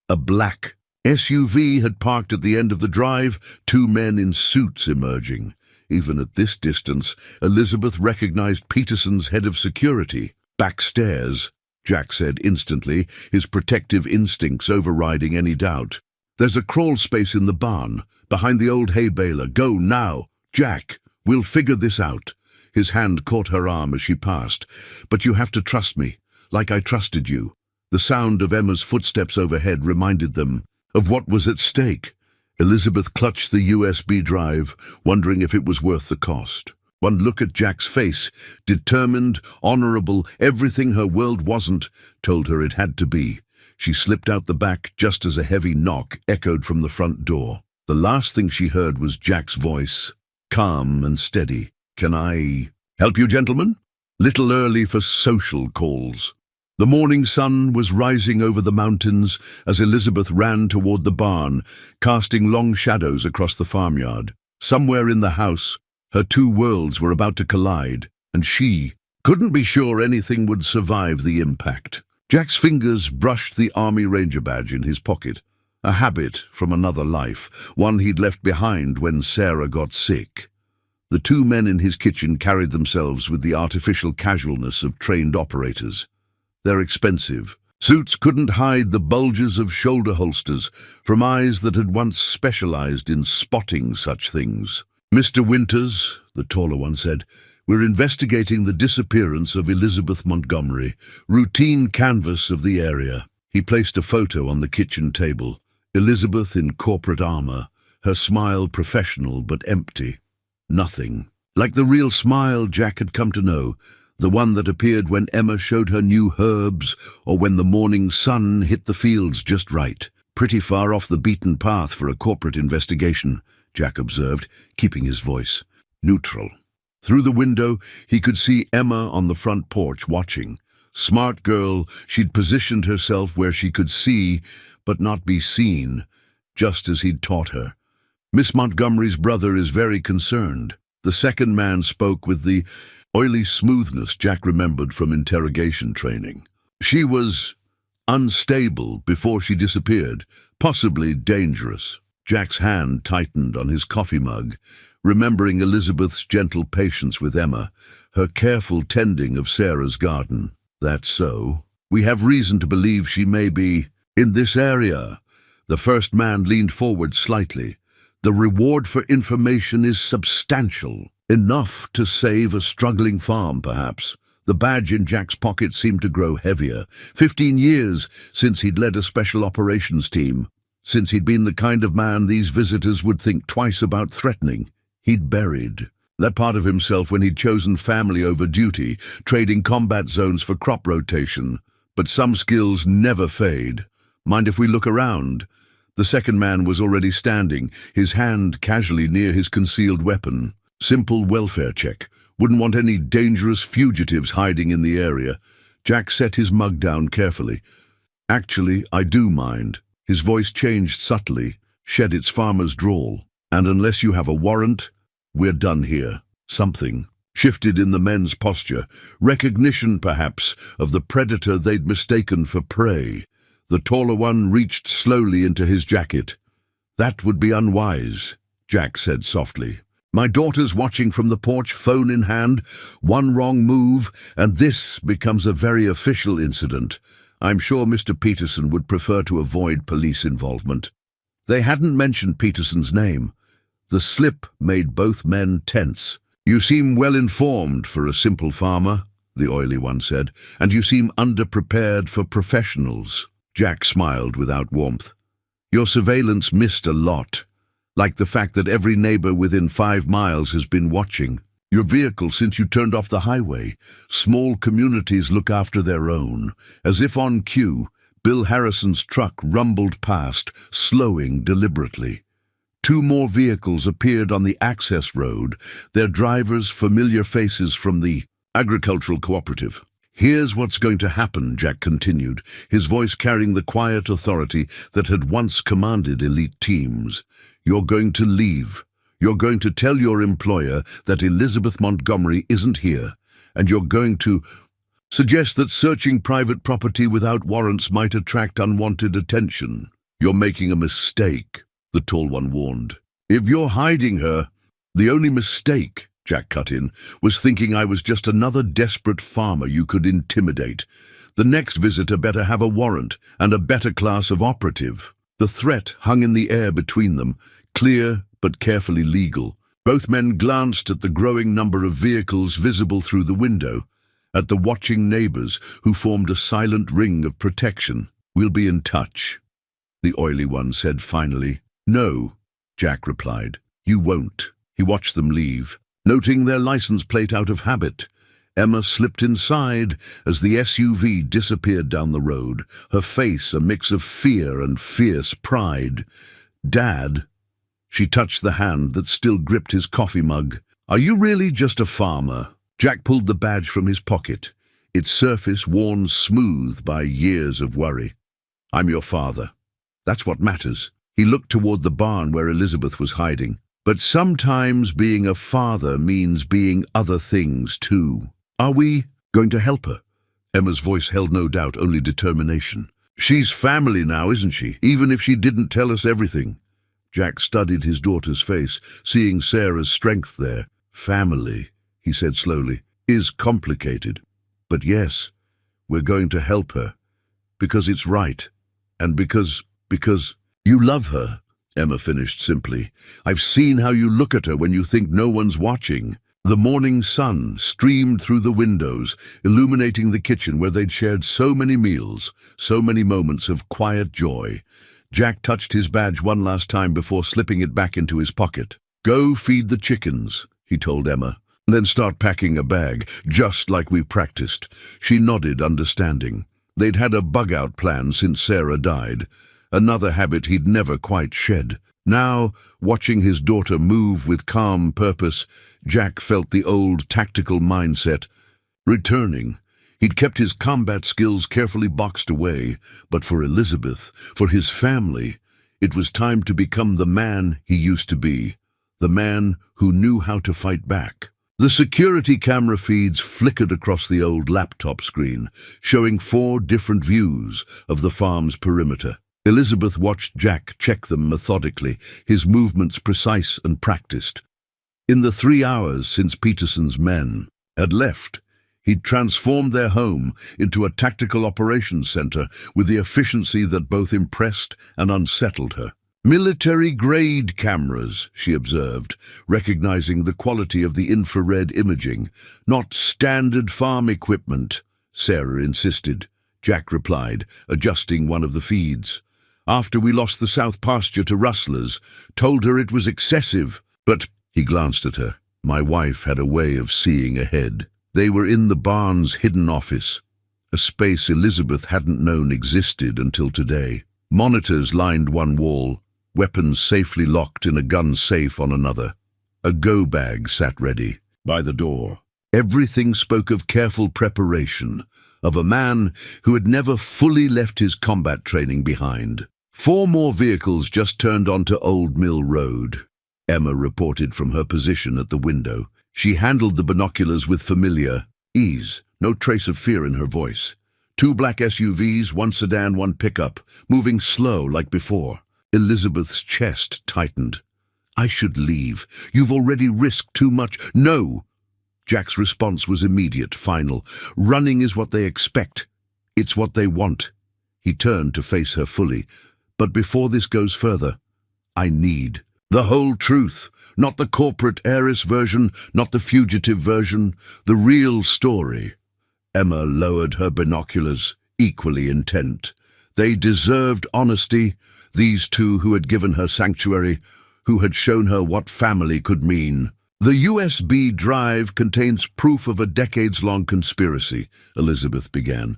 A black SUV had parked at the end of the drive, two men in suits emerging. Even at this distance, Elizabeth recognized Peterson's head of security. "Backstairs," Jack said instantly, his protective instincts overriding any doubt. "There's a crawl space in the barn, behind the old hay baler. Go now, Jack. We'll figure this out." His hand caught her arm as she passed. "But you have to trust me, like I trusted you." The sound of Emma's footsteps overhead reminded them of what was at stake. Elizabeth clutched the USB drive, wondering if it was worth the cost. One look at Jack's face, determined, honorable, everything her world wasn't, told her it had to be. She slipped out the back just as a heavy knock echoed from the front door. The last thing she heard was Jack's voice, calm and steady. "Can I help you, gentlemen?" Little early for social calls. The morning sun was rising over the mountains as Elizabeth ran toward the barn, casting long shadows across the farmyard. Somewhere in the house, her two worlds were about to collide, and she couldn't be sure anything would survive the impact. Jack's fingers brushed the Army Ranger badge in his pocket, a habit from another life, one he'd left behind when Sarah got sick. The two men in his kitchen carried themselves with the artificial casualness of trained operators. They're expensive. Suits couldn't hide the bulges of shoulder holsters from eyes that had once specialized in spotting such things. "Mr. Winters," the taller one said, "we're investigating the disappearance of Elizabeth Montgomery. Routine canvass of the area." He placed a photo on the kitchen table. Elizabeth in corporate armor, her smile professional but empty. Nothing. Like the real smile Jack had come to know, the one that appeared when Emma showed her new herbs or when the morning sun hit the fields just right. "Pretty far off the beaten path for a corporate investigation," Jack observed, keeping his voice neutral. Through the window, he could see Emma on the front porch watching. Smart girl, she'd positioned herself where she could see but not be seen, just as he'd taught her. "Miss Montgomery's brother is very concerned." The second man spoke with the oily smoothness Jack remembered from interrogation training. "She was unstable before she disappeared, possibly dangerous." Jack's hand tightened on his coffee mug, remembering Elizabeth's gentle patience with Emma, her careful tending of Sarah's garden. "That's so. We have reason to believe she may be in this area." The first man leaned forward slightly. "The reward for information is substantial. Enough to save a struggling farm, perhaps." The badge in Jack's pocket seemed to grow heavier. 15 years since he'd led a special operations team. Since he'd been the kind of man these visitors would think twice about threatening. He'd buried that part of himself when he'd chosen family over duty, trading combat zones for crop rotation. But some skills never fade. "Mind if we look around?" The second man was already standing, his hand casually near his concealed weapon. Simple welfare check. Wouldn't want any dangerous fugitives hiding in the area. Jack set his mug down carefully. "Actually, I do mind." His voice changed subtly, shed its farmer's drawl. "And unless you have a warrant, we're done here." Something shifted in the men's posture. Recognition, perhaps, of the predator they'd mistaken for prey. The taller one reached slowly into his jacket. "That would be unwise," Jack said softly. "My daughter's watching from the porch, phone in hand. One wrong move, and this becomes a very official incident. I'm sure Mr. Peterson would prefer to avoid police involvement." They hadn't mentioned Peterson's name. The slip made both men tense. "You seem well informed for a simple farmer," the oily one said, "and you seem underprepared for professionals." Jack smiled without warmth. "Your surveillance missed a lot." like the fact that every neighbor within 5 miles has been watching your vehicle since you turned off the highway. Small communities look after their own. As if on cue, Bill Harrison's truck rumbled past, slowing deliberately. 2 more vehicles appeared on the access road, their drivers familiar faces from the agricultural cooperative. "Here's what's going to happen," Jack continued, his voice carrying the quiet authority that had once commanded elite teams. "You're going to leave. You're going to tell your employer that Elizabeth Montgomery isn't here, and you're going to suggest that searching private property without warrants might attract unwanted attention. You're making a mistake," the tall one warned. "If you're hiding her, the only mistake," Jack cut in, "was thinking I was just another desperate farmer you could intimidate. The next visitor better have a warrant and a better class of operative." The threat hung in the air between them, clear but carefully legal. Both men glanced at the growing number of vehicles visible through the window, at the watching neighbors who formed a silent ring of protection. "We'll be in touch," the oily one said finally. "No," Jack replied. "You won't." He watched them leave, noting their license plate out of habit. Emma slipped inside as the SUV disappeared down the road, her face a mix of fear and fierce pride. "Dad," she touched the hand that still gripped his coffee mug. "Are you really just a farmer?" Jack pulled the badge from his pocket, its surface worn smooth by years of worry. "I'm your father. That's what matters." He looked toward the barn where Elizabeth was hiding. "But sometimes being a father means being other things too." "Are we going to help her?" Emma's voice held no doubt, only determination. "She's family now, isn't she? Even if she didn't tell us everything." Jack studied his daughter's face, seeing Sarah's strength there. "Family," he said slowly, "is complicated. But yes, we're going to help her. Because it's right. And because you love her," Emma finished simply. "I've seen how you look at her when you think no one's watching." The morning sun streamed through the windows, illuminating the kitchen where they'd shared so many meals, so many moments of quiet joy. Jack touched his badge one last time before slipping it back into his pocket. "Go feed the chickens," he told Emma, "then start packing a bag, just like we practiced." She nodded, understanding. They'd had a bug-out plan since Sarah died, another habit he'd never quite shed. Now, watching his daughter move with calm purpose, Jack felt the old tactical mindset returning. He'd kept his combat skills carefully boxed away, but for Elizabeth, for his family, it was time to become the man he used to be, the man who knew how to fight back. The security camera feeds flickered across the old laptop screen, showing 4 different views of the farm's perimeter. Elizabeth watched Jack check them methodically, his movements precise and practiced. In the 3 hours since Peterson's men had left, he'd transformed their home into a tactical operations center with the efficiency that both impressed and unsettled her. "Military-grade cameras," she observed, recognizing the quality of the infrared imaging. "Not standard farm equipment," Sarah insisted. Jack replied, adjusting one of the feeds. "After we lost the south pasture to rustlers, told her it was excessive, but..." He glanced at her. My wife had a way of seeing ahead. They were in the barn's hidden office, a space Elizabeth hadn't known existed until today. Monitors lined one wall, weapons safely locked in a gun safe on another. A go bag sat ready by the door. Everything spoke of careful preparation, of a man who had never fully left his combat training behind. 4 more vehicles just turned onto Old Mill Road, Emma reported from her position at the window. She handled the binoculars with familiar ease, no trace of fear in her voice. 2 black SUVs, 1 sedan, 1 pickup, moving slow like before. Elizabeth's chest tightened. "I should leave. You've already risked too much." "No!" Jack's response was immediate, final. "Running is what they expect. It's what they want." He turned to face her fully. "But before this goes further, I need the whole truth, not the corporate heiress version, not the fugitive version, the real story." Emma lowered her binoculars, equally intent. They deserved honesty, these 2 who had given her sanctuary. who had shown her what family could mean. "The USB drive contains proof of a decades-long conspiracy," Elizabeth began.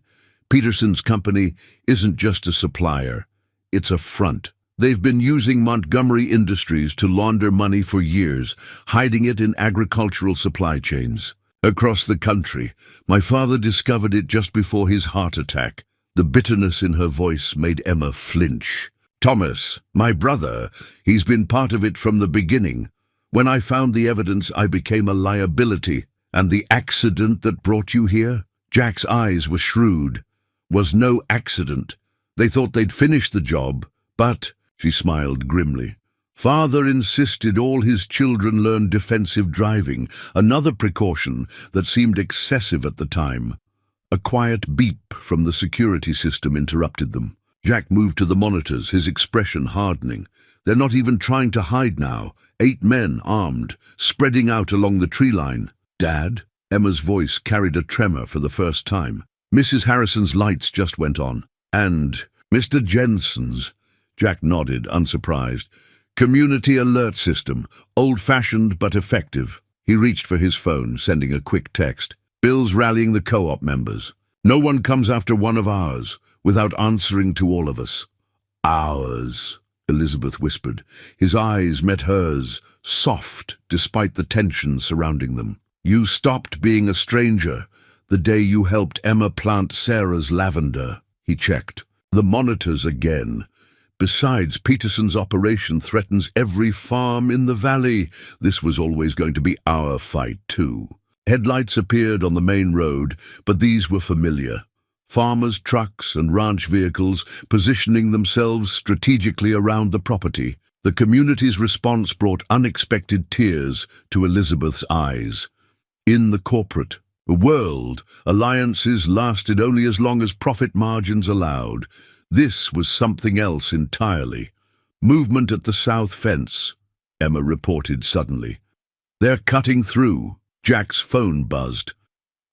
"Peterson's company isn't just a supplier. It's a front. They've been using Montgomery Industries to launder money for years, hiding it in agricultural supply chains. Across the country, my father discovered it just before his heart attack." The bitterness in her voice made Emma flinch. "Thomas, my brother, he's been part of it from the beginning. When I found the evidence, I became a liability. And the accident that brought you here?" Jack's eyes were shrewd. "Was no accident. They thought they'd finished the job, but," she smiled grimly, "Father insisted all his children learn defensive driving, another precaution that seemed excessive at the time." A quiet beep from the security system interrupted them. Jack moved to the monitors, his expression hardening. "They're not even trying to hide now. 8 men, armed, spreading out along the tree line." "Dad?" Emma's voice carried a tremor for the first time. "Mrs. Harrison's lights just went on." "And Mr. Jensen's?" Jack nodded, unsurprised. "Community alert system, old-fashioned but effective." He reached for his phone, sending a quick text. "Bill's rallying the co-op members. No one comes after one of ours without answering to all of us." "Ours," Elizabeth whispered. His eyes met hers, soft despite the tension surrounding them. "You stopped being a stranger the day you helped Emma plant Sarah's lavender." He checked. "The monitors again. Besides, Peterson's operation threatens every farm in the valley. This was always going to be our fight, too." Headlights appeared on the main road, but these were familiar. Farmers' trucks and ranch vehicles positioning themselves strategically around the property. The community's response brought unexpected tears to Elizabeth's eyes. In the corporate world, alliances lasted only as long as profit margins allowed. This was something else entirely. "Movement at the south fence," Emma reported suddenly. "They're cutting through." Jack's phone buzzed.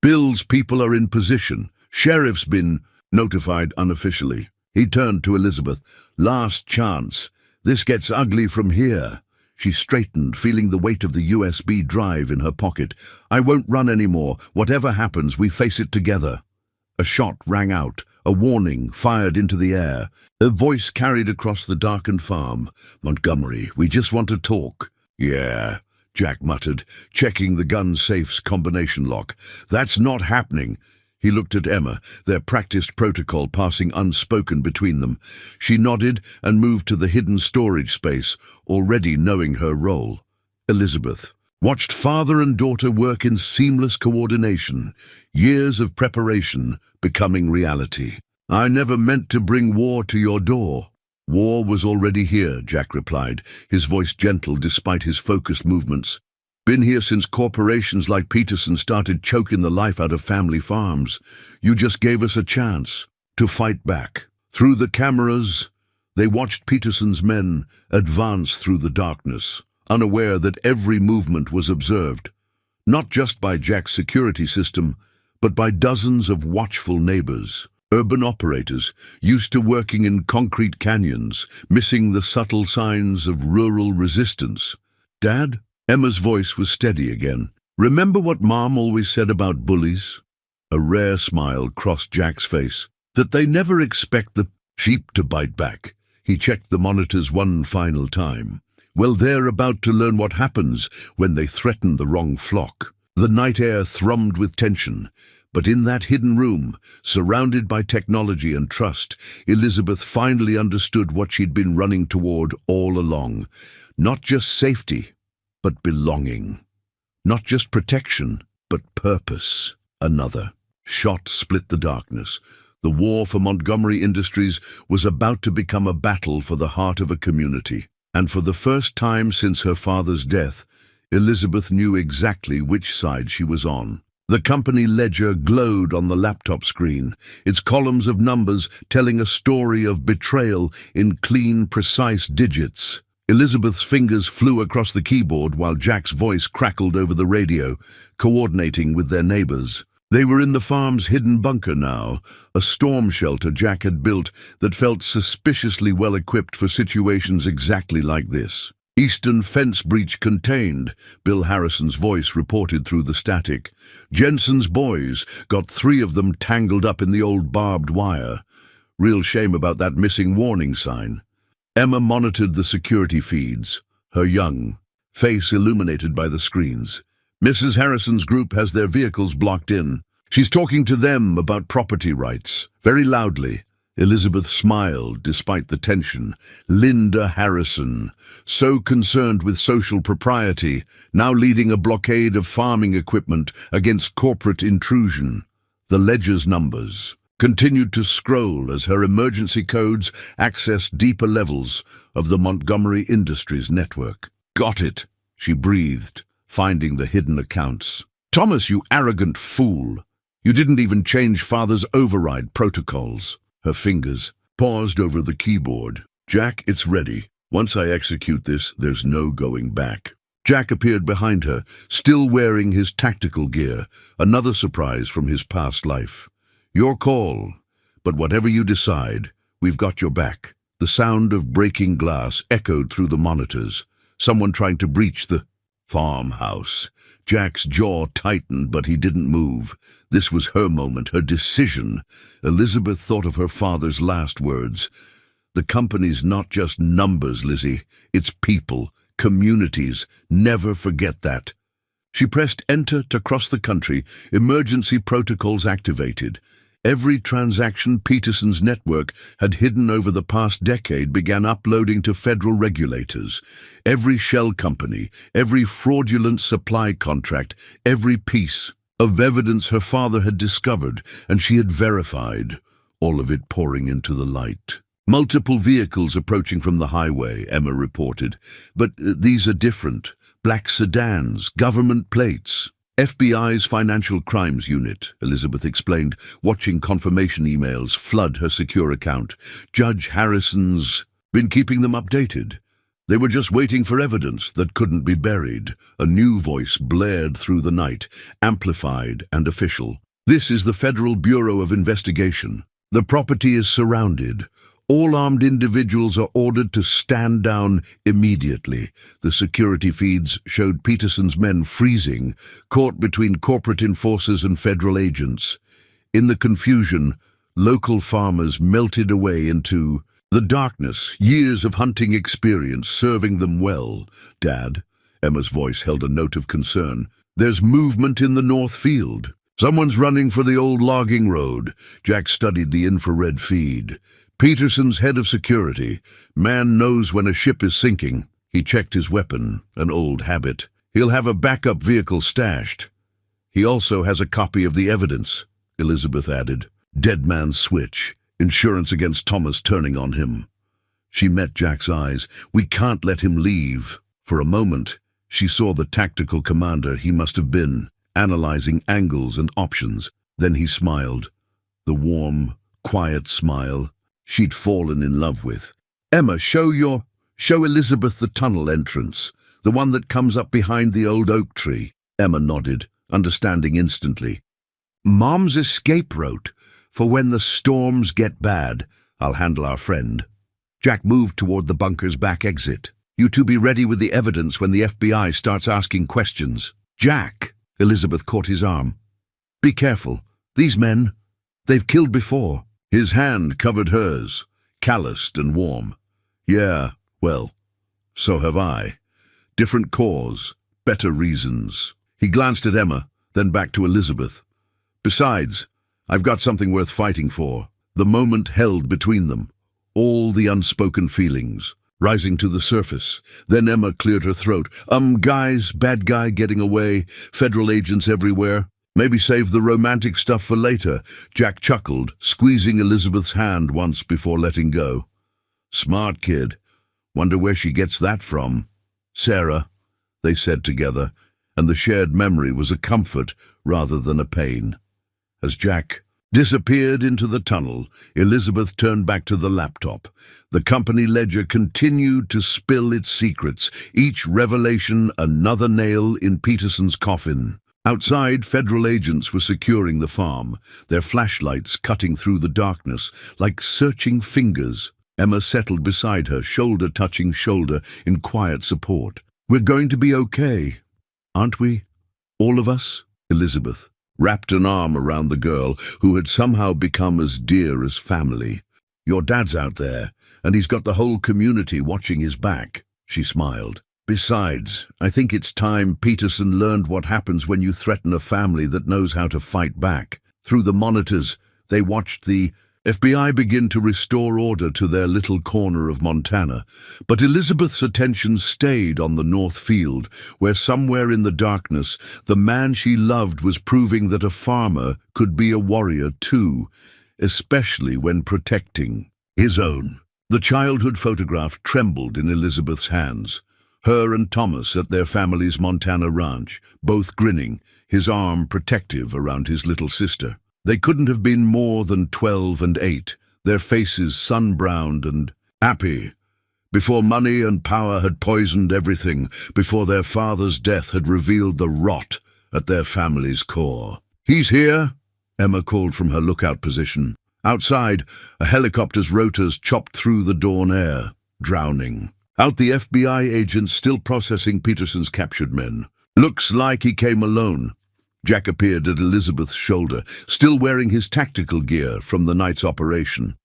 "Bill's people are in position. Sheriff's been notified unofficially." He turned to Elizabeth. "Last chance. This gets ugly from here." She straightened, feeling the weight of the USB drive in her pocket. "I won't run anymore. Whatever happens, we face it together." A shot rang out, a warning fired into the air. Her voice carried across the darkened farm. "Montgomery, we just want to talk." "Yeah," Jack muttered, checking the gun safe's combination lock. "That's not happening." He looked at Emma, their practiced protocol passing unspoken between them. She nodded and moved to the hidden storage space, already knowing her role. Elizabeth watched father and daughter work in seamless coordination, years of preparation becoming reality. "I never meant to bring war to your door." "War was already here," Jack replied, his voice gentle despite his focused movements. "Been here since corporations like Peterson started choking the life out of family farms. You just gave us a chance to fight back." Through the cameras, they watched Peterson's men advance through the darkness, unaware that every movement was observed, not just by Jack's security system, but by dozens of watchful neighbors. Urban operators, used to working in concrete canyons, missing the subtle signs of rural resistance. "Dad?" Emma's voice was steady again. "Remember what Mom always said about bullies?" A rare smile crossed Jack's face. "That they never expect the sheep to bite back." He checked the monitors one final time. "Well, they're about to learn what happens when they threaten the wrong flock." The night air thrummed with tension. But in that hidden room, surrounded by technology and trust, Elizabeth finally understood what she'd been running toward all along. Not just safety, but belonging. Not just protection, but purpose. Another shot split the darkness. The war for Montgomery Industries was about to become a battle for the heart of a community. And for the first time since her father's death, Elizabeth knew exactly which side she was on. The company ledger glowed on the laptop screen, its columns of numbers telling a story of betrayal in clean, precise digits. Elizabeth's fingers flew across the keyboard while Jack's voice crackled over the radio, coordinating with their neighbors. They were in the farm's hidden bunker now, a storm shelter Jack had built that felt suspiciously well equipped for situations exactly like this. Eastern fence breach contained, Bill Harrison's voice reported through the static. Jensen's boys got 3 of them tangled up in the old barbed wire. Real shame about that missing warning sign. Emma monitored the security feeds, her young face illuminated by the screens. Mrs. Harrison's group has their vehicles blocked in. She's talking to them about property rights, very loudly. Elizabeth smiled despite the tension. Linda Harrison, so concerned with social propriety, now leading a blockade of farming equipment against corporate intrusion. The ledger's numbers continued to scroll as her emergency codes accessed deeper levels of the Montgomery Industries network. Got it, she breathed, finding the hidden accounts. Thomas, you arrogant fool. You didn't even change Father's override protocols. Her fingers paused over the keyboard. Jack, it's ready. Once I execute this, there's no going back. Jack appeared behind her, still wearing his tactical gear, another surprise from his past life. Your call, but whatever you decide, we've got your back. The sound of breaking glass echoed through the monitors. Someone trying to breach the farmhouse. Jack's jaw tightened, but he didn't move. This was her moment, her decision. Elizabeth thought of her father's last words. The company's not just numbers, Lizzie. It's people, communities. Never forget that. She pressed enter to cross the country, emergency protocols activated. Every transaction Peterson's network had hidden over the past decade began uploading to federal regulators. Every shell company, every fraudulent supply contract, every piece of evidence her father had discovered and she had verified, all of it pouring into the light. Multiple vehicles approaching from the highway, Emma reported. But these are different. Black sedans, government plates. FBI's Financial Crimes Unit, Elizabeth explained, watching confirmation emails flood her secure account. Judge Harrison's been keeping them updated. They were just waiting for evidence that couldn't be buried. A new voice blared through the night, amplified and official. This is the Federal Bureau of Investigation. The property is surrounded. All armed individuals are ordered to stand down immediately. The security feeds showed Peterson's men freezing, caught between corporate enforcers and federal agents. In the confusion, local farmers melted away into the darkness, years of hunting experience serving them well. Dad, Emma's voice held a note of concern. There's movement in the north field. Someone's running for the old logging road. Jack studied the infrared feed. Peterson's head of security. Man knows when a ship is sinking. He checked his weapon, an old habit. He'll have a backup vehicle stashed. He also has a copy of the evidence, Elizabeth added. Dead man's switch. Insurance against Thomas turning on him. She met Jack's eyes. We can't let him leave. For a moment, she saw the tactical commander he must have been, analyzing angles and options. Then he smiled. The warm, quiet smile she'd fallen in love with. Emma, show Elizabeth the tunnel entrance, the one that comes up behind the old oak tree. Emma nodded, understanding instantly. Mom's escape route, for when the storms get bad. I'll handle our friend. Jack moved toward the bunker's back exit. You two be ready with the evidence when the FBI starts asking questions. Jack, Elizabeth caught his arm. Be careful. These men, they've killed before. His hand covered hers, calloused and warm. Yeah, well, so have I. Different cause, better reasons. He glanced at Emma, then back to Elizabeth. Besides, I've got something worth fighting for. The moment held between them. All the unspoken feelings, rising to the surface. Then Emma cleared her throat. Guys, bad guy getting away, federal agents everywhere. Maybe save the romantic stuff for later. Jack chuckled, squeezing Elizabeth's hand once before letting go. Smart kid. Wonder where she gets that from. Sarah, they said together, and the shared memory was a comfort rather than a pain. As Jack disappeared into the tunnel, Elizabeth turned back to the laptop. The company ledger continued to spill its secrets, each revelation another nail in Peterson's coffin. Outside, federal agents were securing the farm, their flashlights cutting through the darkness like searching fingers. Emma settled beside her, shoulder touching shoulder in quiet support. "We're going to be okay, aren't we? All of us?" Elizabeth wrapped an arm around the girl who had somehow become as dear as family. "Your dad's out there, and he's got the whole community watching his back," she smiled. "Besides, I think it's time Peterson learned what happens when you threaten a family that knows how to fight back." Through the monitors, they watched the FBI begin to restore order to their little corner of Montana, but Elizabeth's attention stayed on the North Field, where somewhere in the darkness, the man she loved was proving that a farmer could be a warrior too, especially when protecting his own. The childhood photograph trembled in Elizabeth's hands. Her and Thomas at their family's Montana ranch, both grinning, his arm protective around his little sister. They couldn't have been more than 12 and 8, their faces sun-browned and happy. Before money and power had poisoned everything, before their father's death had revealed the rot at their family's core. "He's here," Emma called from her lookout position. Outside, a helicopter's rotors chopped through the dawn air, drowning. Out the FBI agents still processing Peterson's captured men. "Looks like he came alone." Jack appeared at Elizabeth's shoulder, still wearing his tactical gear from the night's operation.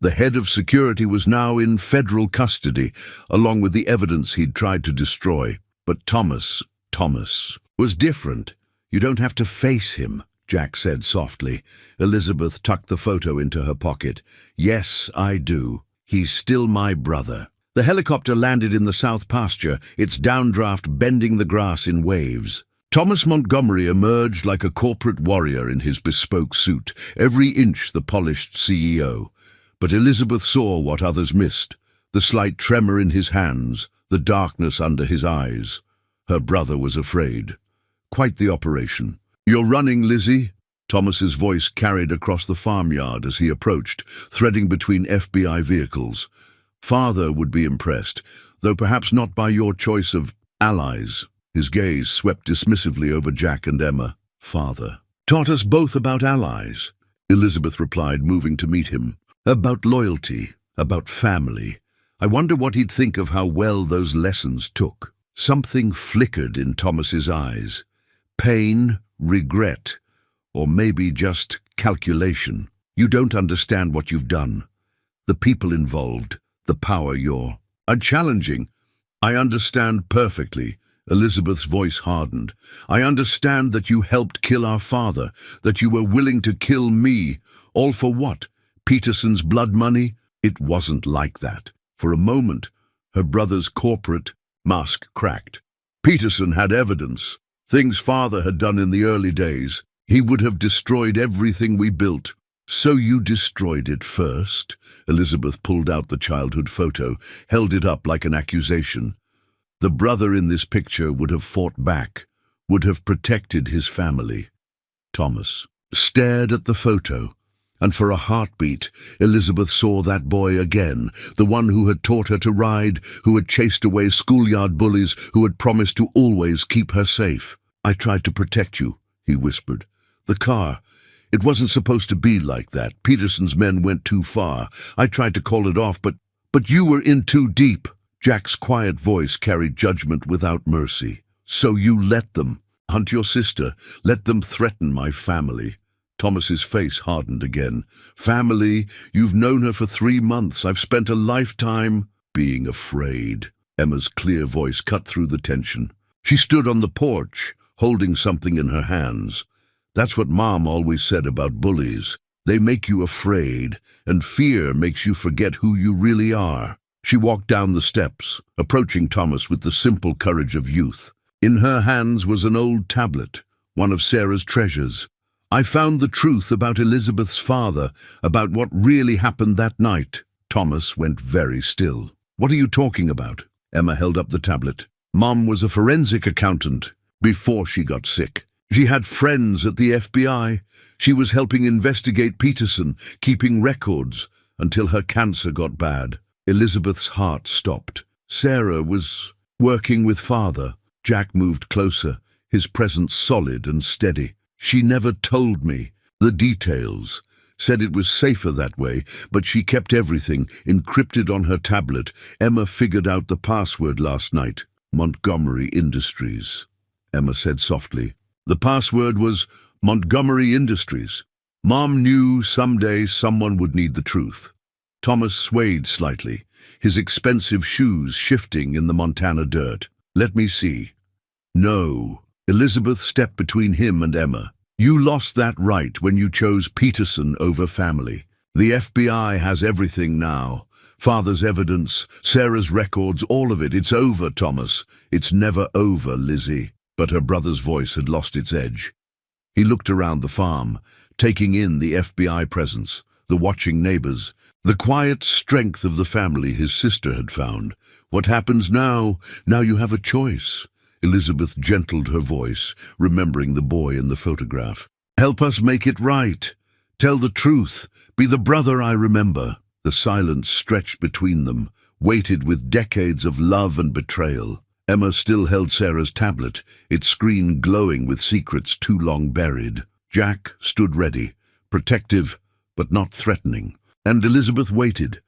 The head of security was now in federal custody, along with the evidence he'd tried to destroy. But Thomas was different. "You don't have to face him," Jack said softly. Elizabeth tucked the photo into her pocket. "Yes, I do. He's still my brother." The helicopter landed in the south pasture, its downdraft bending the grass in waves. Thomas Montgomery emerged like a corporate warrior in his bespoke suit, every inch the polished CEO. But Elizabeth saw what others missed, the slight tremor in his hands, the darkness under his eyes. Her brother was afraid. Quite the operation. "You're running, Lizzie?" Thomas's voice carried across the farmyard as he approached, threading between FBI vehicles. "Father would be impressed, though perhaps not by your choice of allies." His gaze swept dismissively over Jack and Emma. "Father taught us both about allies," Elizabeth replied, moving to meet him. "About loyalty, about family. I wonder what he'd think of how well those lessons took." Something flickered in Thomas's eyes. Pain, regret, or maybe just calculation. "You don't understand what you've done. The people involved, the power you're challenging." "I understand perfectly." Elizabeth's voice hardened. "I understand that you helped kill our father, that you were willing to kill me. All for what? Peterson's blood money?" It wasn't like that. For a moment, her brother's corporate mask cracked. "Peterson had evidence. Things father had done in the early days. He would have destroyed everything we built." "So you destroyed it first?" Elizabeth pulled out the childhood photo, held it up like an accusation. The brother in this picture would have fought back, would have protected his family. Thomas stared at the photo, and for a heartbeat, Elizabeth saw that boy again, the one who had taught her to ride, who had chased away schoolyard bullies, who had promised to always keep her safe. "I tried to protect you," he whispered. "The car, it wasn't supposed to be like that. Peterson's men went too far. I tried to call it off, but you were in too deep." Jack's quiet voice carried judgment without mercy. "So you let them hunt your sister, let them threaten my family." Thomas's face hardened again. "Family? You've known her for 3 months. I've spent a lifetime being afraid." Emma's clear voice cut through the tension. She stood on the porch, holding something in her hands. "That's what Mom always said about bullies. They make you afraid, and fear makes you forget who you really are." She walked down the steps, approaching Thomas with the simple courage of youth. In her hands was an old tablet, one of Sarah's treasures. "I found the truth about Elizabeth's father, about what really happened that night." Thomas went very still. "What are you talking about?" Emma held up the tablet. "Mom was a forensic accountant before she got sick. She had friends at the FBI. She was helping investigate Peterson, keeping records, until her cancer got bad." Elizabeth's heart stopped. "Sarah was working with father." Jack moved closer, his presence solid and steady. "She never told me the details. said it was safer that way, but she kept everything encrypted on her tablet. Emma figured out the password last night. Montgomery Industries, Emma said softly. The password was Montgomery Industries. Mom knew someday someone would need the truth. Thomas swayed slightly, his expensive shoes shifting in the Montana dirt. Let me see. No. Elizabeth stepped between him and Emma. You lost that right when you chose Peterson over family. The FBI has everything now. Father's evidence, Sarah's records, all of it. It's over, Thomas. It's never over, Lizzie. But her brother's voice had lost its edge. He looked around the farm, taking in the FBI presence, the watching neighbors, the quiet strength of the family his sister had found. What happens now? Now you have a choice. Elizabeth gentled her voice, remembering the boy in the photograph. Help us make it right. Tell the truth. Be the brother I remember. The silence stretched between them, weighted with decades of love and betrayal. Emma still held Sarah's tablet, its screen glowing with secrets too long buried. Jack stood ready, protective but not threatening. And Elizabeth waited,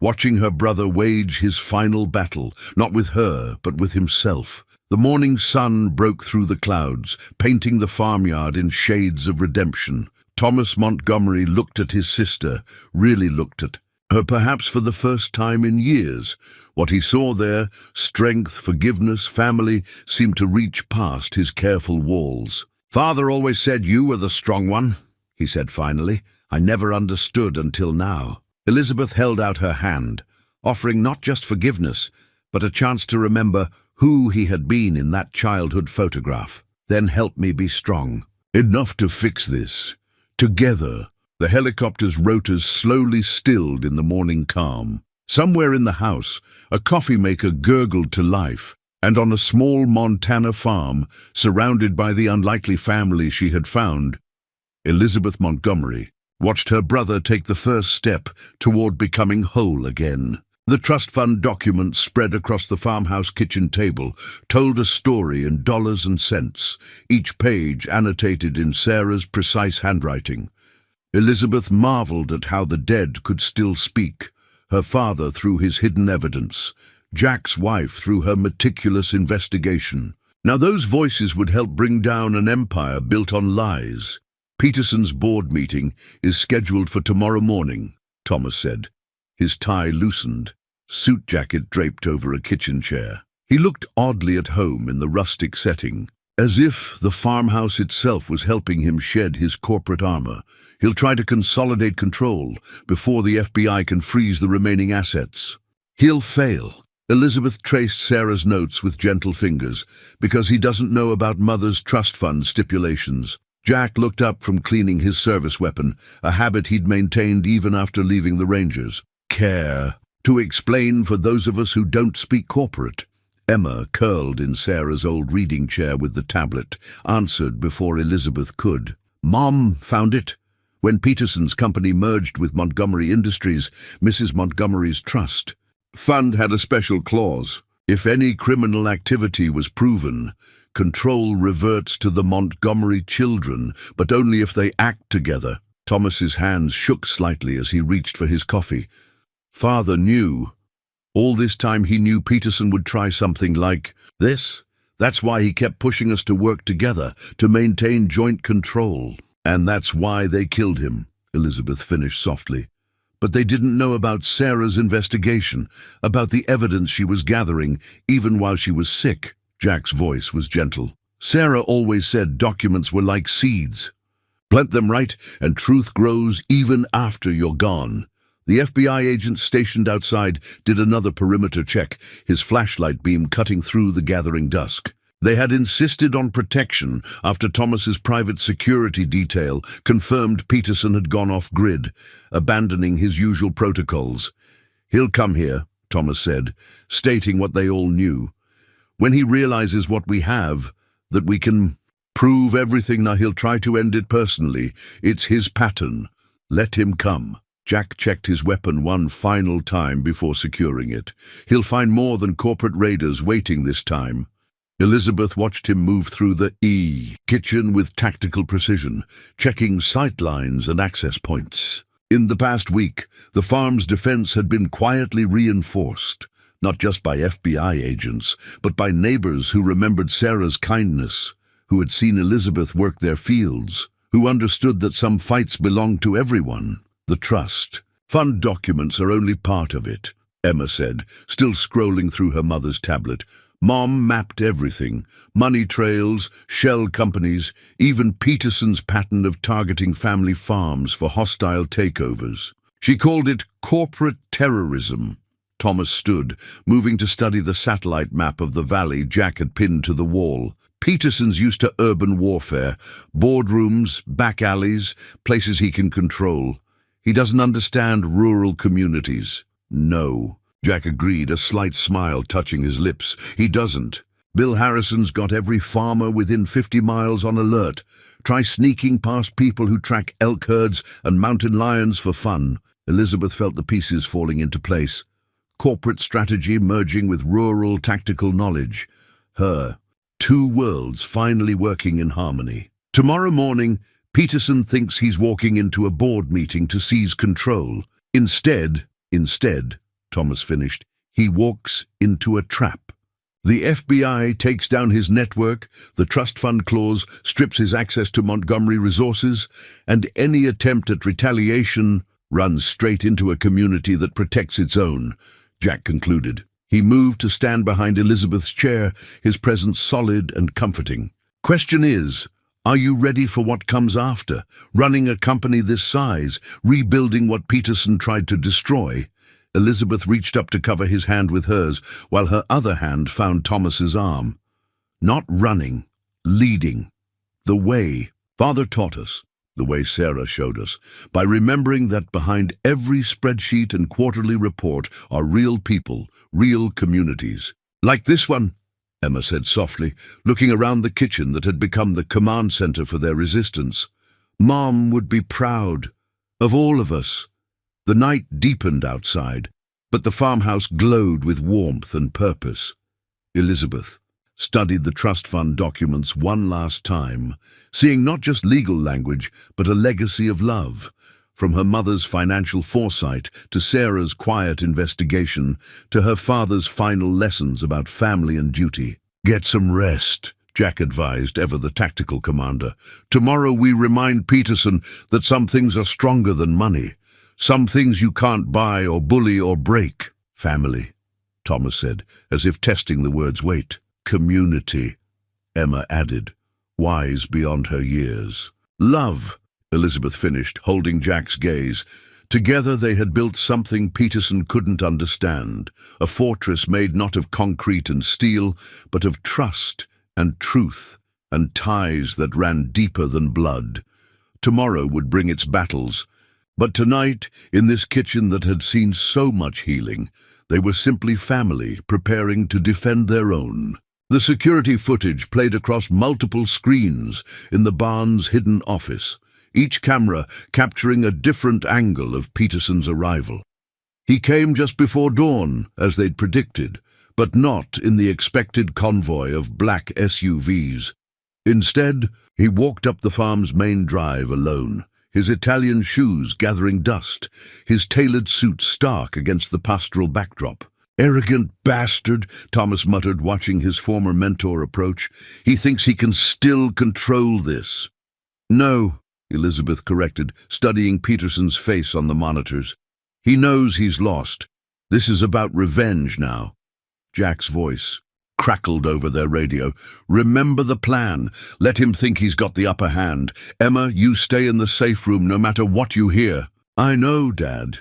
watching her brother wage his final battle, not with her, but with himself. The morning sun broke through the clouds, painting the farmyard in shades of redemption. Thomas Montgomery looked at his sister, really looked at her perhaps for the first time in years. What he saw there, strength, forgiveness, family, seemed to reach past his careful walls. Father always said you were the strong one, he said finally. I never understood until now. Elizabeth held out her hand, offering not just forgiveness, but a chance to remember who he had been in that childhood photograph. Then help me be strong. Enough to fix this. Together. The helicopter's rotors slowly stilled in the morning calm. Somewhere in the house, a coffee maker gurgled to life, and on a small Montana farm, surrounded by the unlikely family she had found, Elizabeth Montgomery watched her brother take the first step toward becoming whole again. The trust fund document spread across the farmhouse kitchen table told a story in dollars and cents, each page annotated in Sarah's precise handwriting. Elizabeth marveled at how the dead could still speak, her father through his hidden evidence, Jack's wife through her meticulous investigation. Now those voices would help bring down an empire built on lies. Peterson's board meeting is scheduled for tomorrow morning, Thomas said. His tie loosened, suit jacket draped over a kitchen chair. He looked oddly at home in the rustic setting, as if the farmhouse itself was helping him shed his corporate armor. He'll try to consolidate control before the FBI can freeze the remaining assets. He'll fail. Elizabeth traced Sarah's notes with gentle fingers, because he doesn't know about Mother's trust fund stipulations. Jack looked up from cleaning his service weapon, a habit he'd maintained even after leaving the Rangers. Care. To explain for those of us who don't speak corporate. Emma, curled in Sarah's old reading chair with the tablet, answered before Elizabeth could. Mom found it. When Peterson's company merged with Montgomery Industries, Mrs. Montgomery's trust fund had a special clause. If any criminal activity was proven, control reverts to the Montgomery children, but only if they act together. Thomas's hands shook slightly as he reached for his coffee. Father knew. All this time he knew Peterson would try something like this. That's why he kept pushing us to work together, to maintain joint control. And that's why they killed him, Elizabeth finished softly. But they didn't know about Sarah's investigation, about the evidence she was gathering, even while she was sick. Jack's voice was gentle. Sarah always said documents were like seeds. Plant them right, and truth grows even after you're gone. The FBI agent stationed outside did another perimeter check, his flashlight beam cutting through the gathering dusk. They had insisted on protection after Thomas's private security detail confirmed Peterson had gone off-grid, abandoning his usual protocols. He'll come here, Thomas said, stating what they all knew. When he realizes what we have, that we can prove everything, now he'll try to end it personally. It's his pattern. Let him come. Jack checked his weapon one final time before securing it. He'll find more than corporate raiders waiting this time. Elizabeth watched him move through the kitchen with tactical precision, checking sight lines and access points. In the past week, the farm's defense had been quietly reinforced, not just by FBI agents, but by neighbors who remembered Sarah's kindness, who had seen Elizabeth work their fields, who understood that some fights belonged to everyone. The trust. Fund documents are only part of it, Emma said, still scrolling through her mother's tablet. Mom mapped everything, money trails, shell companies, even Peterson's pattern of targeting family farms for hostile takeovers. She called it corporate terrorism. Thomas stood, moving to study the satellite map of the valley Jack had pinned to the wall. Peterson's used to urban warfare, boardrooms, back alleys, places he can control. He doesn't understand rural communities. No. Jack agreed, a slight smile touching his lips. He doesn't. Bill Harrison's got every farmer within 50 miles on alert. Try sneaking past people who track elk herds and mountain lions for fun. Elizabeth felt the pieces falling into place. Corporate strategy merging with rural tactical knowledge. Her. Two worlds finally working in harmony. Tomorrow morning, Peterson thinks he's walking into a board meeting to seize control. Instead, Thomas finished, he walks into a trap. The FBI takes down his network, the trust fund clause strips his access to Montgomery resources, and any attempt at retaliation runs straight into a community that protects its own, Jack concluded. He moved to stand behind Elizabeth's chair, his presence solid and comforting. Question is, are you ready for what comes after? Running a company this size, rebuilding what Peterson tried to destroy? Elizabeth reached up to cover his hand with hers, while her other hand found Thomas's arm. Not running, leading. The way. Father taught us, the way Sarah showed us, by remembering that behind every spreadsheet and quarterly report are real people, real communities. Like this one, Emma said softly, looking around the kitchen that had become the command center for their resistance. Mom would be proud of all of us. The night deepened outside, but the farmhouse glowed with warmth and purpose. Elizabeth studied the trust fund documents one last time, seeing not just legal language, but a legacy of love, from her mother's financial foresight to Sarah's quiet investigation to her father's final lessons about family and duty. Get some rest, Jack advised, ever the tactical commander. Tomorrow we remind Peterson that some things are stronger than money. Some things you can't buy or bully or break. Family, Thomas said, as if testing the word's weight. Community, Emma added, wise beyond her years. Love, Elizabeth finished, holding Jack's gaze. Together they had built something Peterson couldn't understand, a fortress made not of concrete and steel, but of trust and truth and ties that ran deeper than blood. Tomorrow would bring its battles, but tonight, in this kitchen that had seen so much healing, they were simply family preparing to defend their own. The security footage played across multiple screens in the barn's hidden office, each camera capturing a different angle of Peterson's arrival. He came just before dawn, as they'd predicted, but not in the expected convoy of black SUVs. Instead, he walked up the farm's main drive alone, his Italian shoes gathering dust, his tailored suit stark against the pastoral backdrop. Arrogant bastard, Thomas muttered, watching his former mentor approach. He thinks he can still control this. No, Elizabeth corrected, studying Peterson's face on the monitors. He knows he's lost. This is about revenge now. Jack's voice crackled over their radio. Remember the plan. Let him think he's got the upper hand. Emma, you stay in the safe room no matter what you hear. I know, Dad.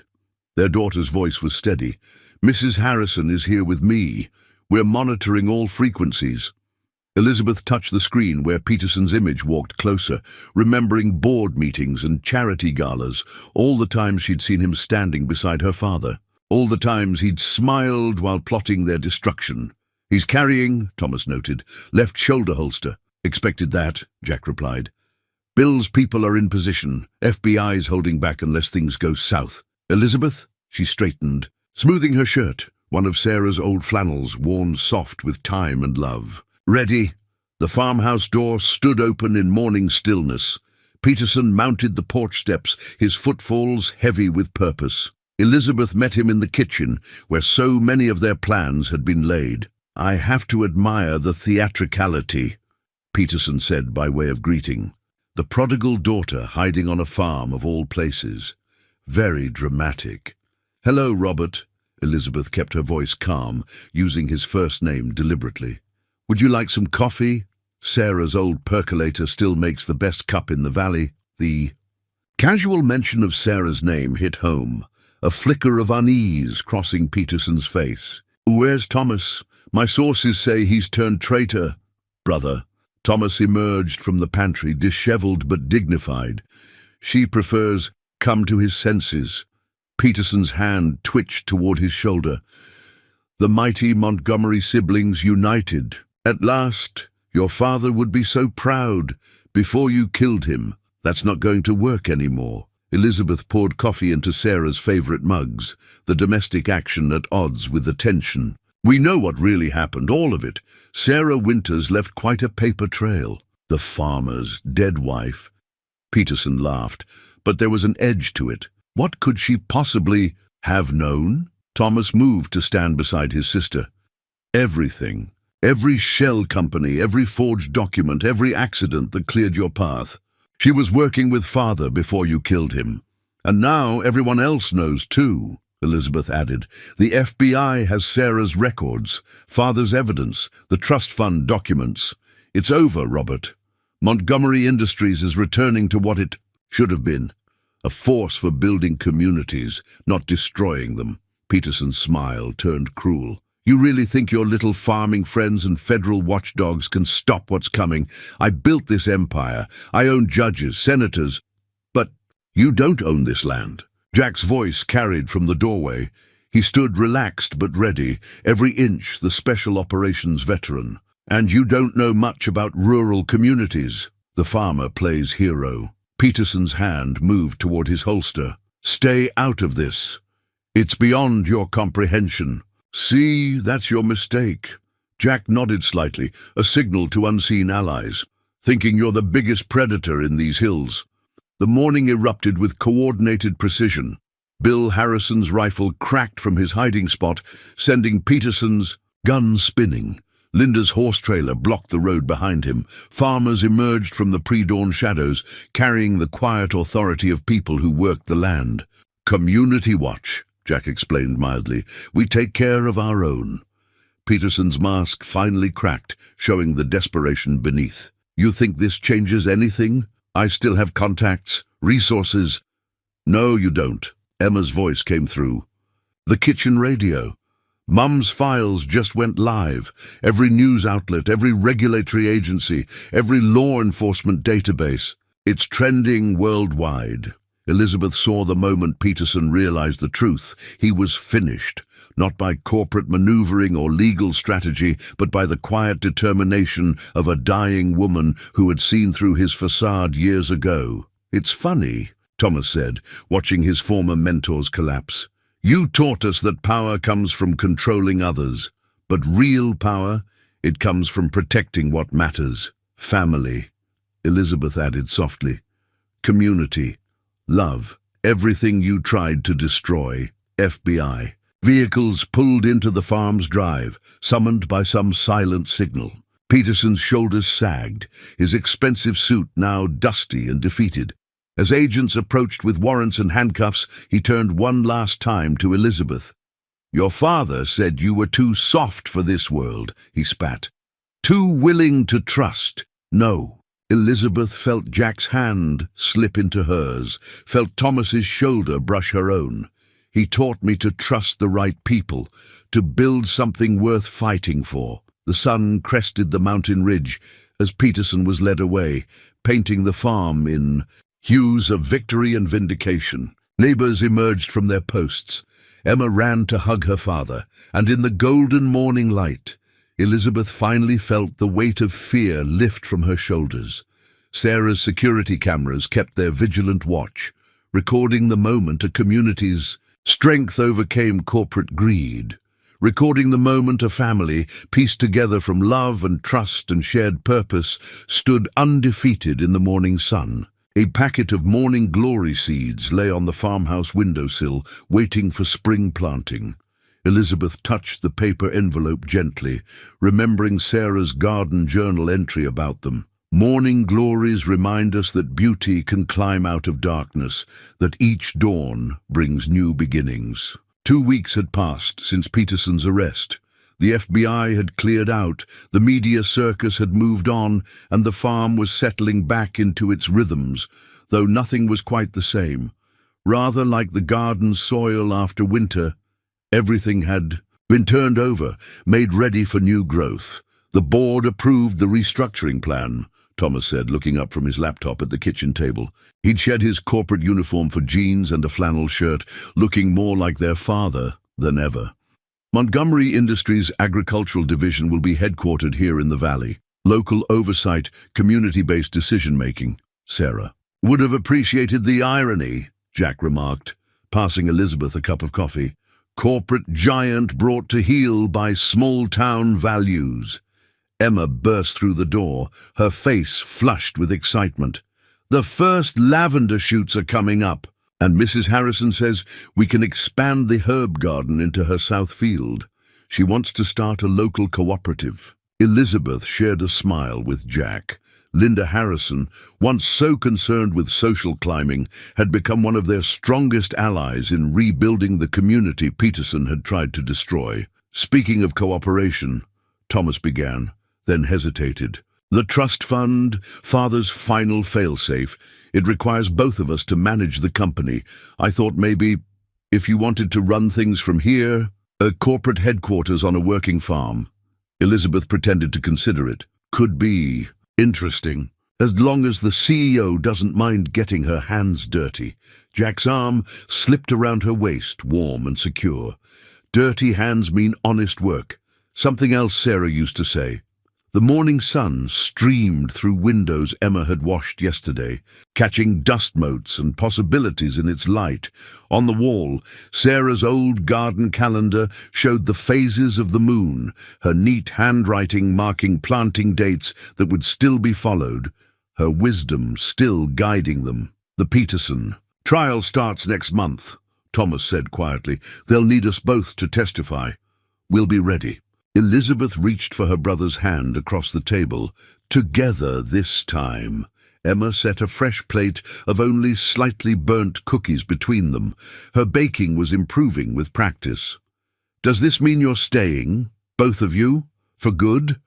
Their daughter's voice was steady. Mrs. Harrison is here with me. We're monitoring all frequencies. Elizabeth touched the screen where Peterson's image walked closer, remembering board meetings and charity galas, all the times she'd seen him standing beside her father, all the times he'd smiled while plotting their destruction. He's carrying, Thomas noted, left shoulder holster. Expected that, Jack replied. Bill's people are in position. FBI's holding back unless things go south. Elizabeth? She straightened, smoothing her shirt, one of Sarah's old flannels worn soft with time and love. Ready. The farmhouse door stood open in morning stillness. Peterson mounted the porch steps, his footfalls heavy with purpose. Elizabeth met him in the kitchen, where so many of their plans had been laid. "I have to admire the theatricality," Peterson said by way of greeting. The prodigal daughter hiding on a farm of all places. Very dramatic. "Hello, Robert." Elizabeth kept her voice calm, using his first name deliberately. "Would you like some coffee? Sarah's old percolator still makes the best cup in the valley." The casual mention of Sarah's name hit home, a flicker of unease crossing Peterson's face. "Where's Thomas? My sources say he's turned traitor." "Brother." Thomas emerged from the pantry, disheveled but dignified. "She prefers come to his senses." Peterson's hand twitched toward his shoulder. "The mighty Montgomery siblings united. At last, your father would be so proud. Before you killed him. That's not going to work anymore." Elizabeth poured coffee into Sarah's favorite mugs, the domestic action at odds with the tension. "We know what really happened, all of it. Sarah Winters left quite a paper trail. The farmer's dead wife." Peterson laughed, but there was an edge to it. What could she possibly have known? Thomas moved to stand beside his sister. "Everything. Every shell company, every forged document, every accident that cleared your path. She was working with father before you killed him. And now everyone else knows too," Elizabeth added. "The FBI has Sarah's records, father's evidence, the trust fund documents. It's over, Robert. Montgomery Industries is returning to what it should have been. A force for building communities, not destroying them." Peterson's smile turned cruel. "You really think your little farming friends and federal watchdogs can stop what's coming? I built this empire. I own judges, senators. But you don't own this land." Jack's voice carried from the doorway. He stood relaxed but ready, every inch the special operations veteran. "And you don't know much about rural communities." The farmer plays hero. Peterson's hand moved toward his holster. "Stay out of this. It's beyond your comprehension." "See, that's your mistake." Jack nodded slightly, a signal to unseen allies. "Thinking you're the biggest predator in these hills." The morning erupted with coordinated precision. Bill Harrison's rifle cracked from his hiding spot, sending Peterson's gun spinning. Linda's horse trailer blocked the road behind him. Farmers emerged from the pre-dawn shadows, carrying the quiet authority of people who worked the land. "Community watch," Jack explained mildly. "We take care of our own." Peterson's mask finally cracked, showing the desperation beneath. "You think this changes anything? I still have contacts, resources." "No, you don't." Emma's voice came through. "The kitchen radio. Mum's files just went live. Every news outlet, every regulatory agency, every law enforcement database. It's trending worldwide." Elizabeth saw the moment Peterson realized the truth. He was finished, not by corporate maneuvering or legal strategy, but by the quiet determination of a dying woman who had seen through his facade years ago. "It's funny," Thomas said, watching his former mentors collapse. "You taught us that power comes from controlling others, but real power, it comes from protecting what matters. Family," Elizabeth added softly. "Community. Love. Everything you tried to destroy. FBI." Vehicles pulled into the farm's drive, summoned by some silent signal. Peterson's shoulders sagged, his expensive suit now dusty and defeated. As agents approached with warrants and handcuffs, he turned one last time to Elizabeth. "Your father said you were too soft for this world," he spat. "Too willing to trust." "No." Elizabeth felt Jack's hand slip into hers, felt Thomas's shoulder brush her own. "He taught me to trust the right people, to build something worth fighting for." The sun crested the mountain ridge as Peterson was led away, painting the farm in hues of victory and vindication. Neighbors emerged from their posts. Emma ran to hug her father, and in the golden morning light, Elizabeth finally felt the weight of fear lift from her shoulders. Sarah's security cameras kept their vigilant watch, recording the moment a community's strength overcame corporate greed. recording the moment a family, pieced together from love and trust and shared purpose, stood undefeated in the morning sun. A packet of morning glory seeds lay on the farmhouse windowsill, waiting for spring planting. Elizabeth touched the paper envelope gently, remembering Sarah's garden journal entry about them. Morning glories remind us that beauty can climb out of darkness, that each dawn brings new beginnings. 2 weeks had passed since Peterson's arrest. The FBI had cleared out, the media circus had moved on, and the farm was settling back into its rhythms, though nothing was quite the same. Rather like the garden soil after winter, everything had been turned over, made ready for new growth. The board approved the restructuring plan, Thomas said, looking up from his laptop at the kitchen table. He'd shed his corporate uniform for jeans and a flannel shirt, looking more like their father than ever. Montgomery Industries' agricultural division will be headquartered here in the valley. Local oversight, community-based decision-making. Sarah would have appreciated the irony, Jack remarked, passing Elizabeth a cup of coffee. Corporate giant brought to heel by small-town values. Emma burst through the door, her face flushed with excitement. The first lavender shoots are coming up, and Mrs. Harrison says we can expand the herb garden into her south field. She wants to start a local cooperative. Elizabeth shared a smile with Jack. Linda Harrison, once so concerned with social climbing, had become one of their strongest allies in rebuilding the community Peterson had tried to destroy. Speaking of cooperation, Thomas began, then hesitated. The trust fund, Father's final failsafe. It requires both of us to manage the company. I thought maybe, if you wanted to run things from here, a corporate headquarters on a working farm. Elizabeth pretended to consider it. Could be interesting, as long as the CEO doesn't mind getting her hands dirty. Jack's arm slipped around her waist, warm and secure. Dirty hands mean honest work. Something else Sarah used to say. The morning sun streamed through windows Emma had washed yesterday, catching dust motes and possibilities in its light. On the wall, Sarah's old garden calendar showed the phases of the moon, her neat handwriting marking planting dates that would still be followed, her wisdom still guiding them. The Peterson trial starts next month, Thomas said quietly. They'll need us both to testify. We'll be ready. Elizabeth reached for her brother's hand across the table. Together this time. Emma set a fresh plate of only slightly burnt cookies between them. Her baking was improving with practice. Does this mean you're staying, both of you, for good?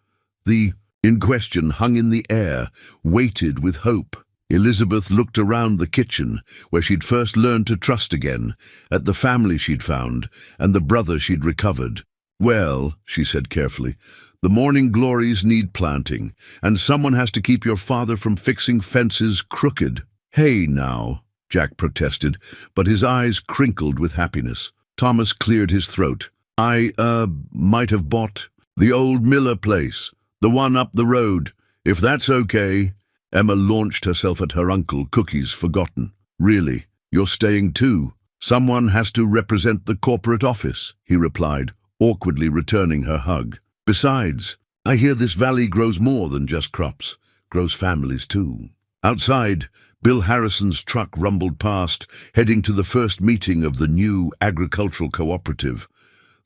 The in question hung in the air, weighted with hope. Elizabeth looked around the kitchen, where she'd first learned to trust again, at the family she'd found, and the brother she'd recovered. Well, she said carefully, the morning glories need planting, and someone has to keep your father from fixing fences crooked. Hey now, Jack protested, but his eyes crinkled with happiness. Thomas cleared his throat. I might have bought the old Miller place, the one up the road. If that's okay. Emma launched herself at her uncle, cookies forgotten. Really, you're staying too? Someone has to represent the corporate office, he replied, awkwardly returning her hug. Besides, I hear this valley grows more than just crops, grows families too. Outside, Bill Harrison's truck rumbled past, heading to the first meeting of the new agricultural cooperative.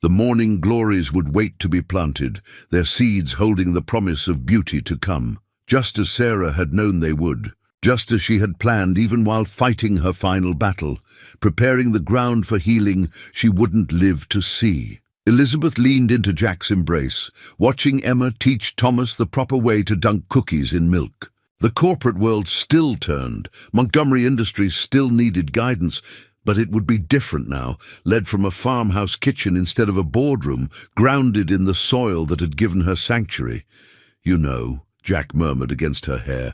The morning glories would wait to be planted, their seeds holding the promise of beauty to come, just as Sarah had known they would, just as she had planned even while fighting her final battle, preparing the ground for healing she wouldn't live to see. Elizabeth leaned into Jack's embrace, watching Emma teach Thomas the proper way to dunk cookies in milk. The corporate world still turned. Montgomery Industries still needed guidance, but it would be different now, led from a farmhouse kitchen instead of a boardroom, grounded in the soil that had given her sanctuary. You know, Jack murmured against her hair,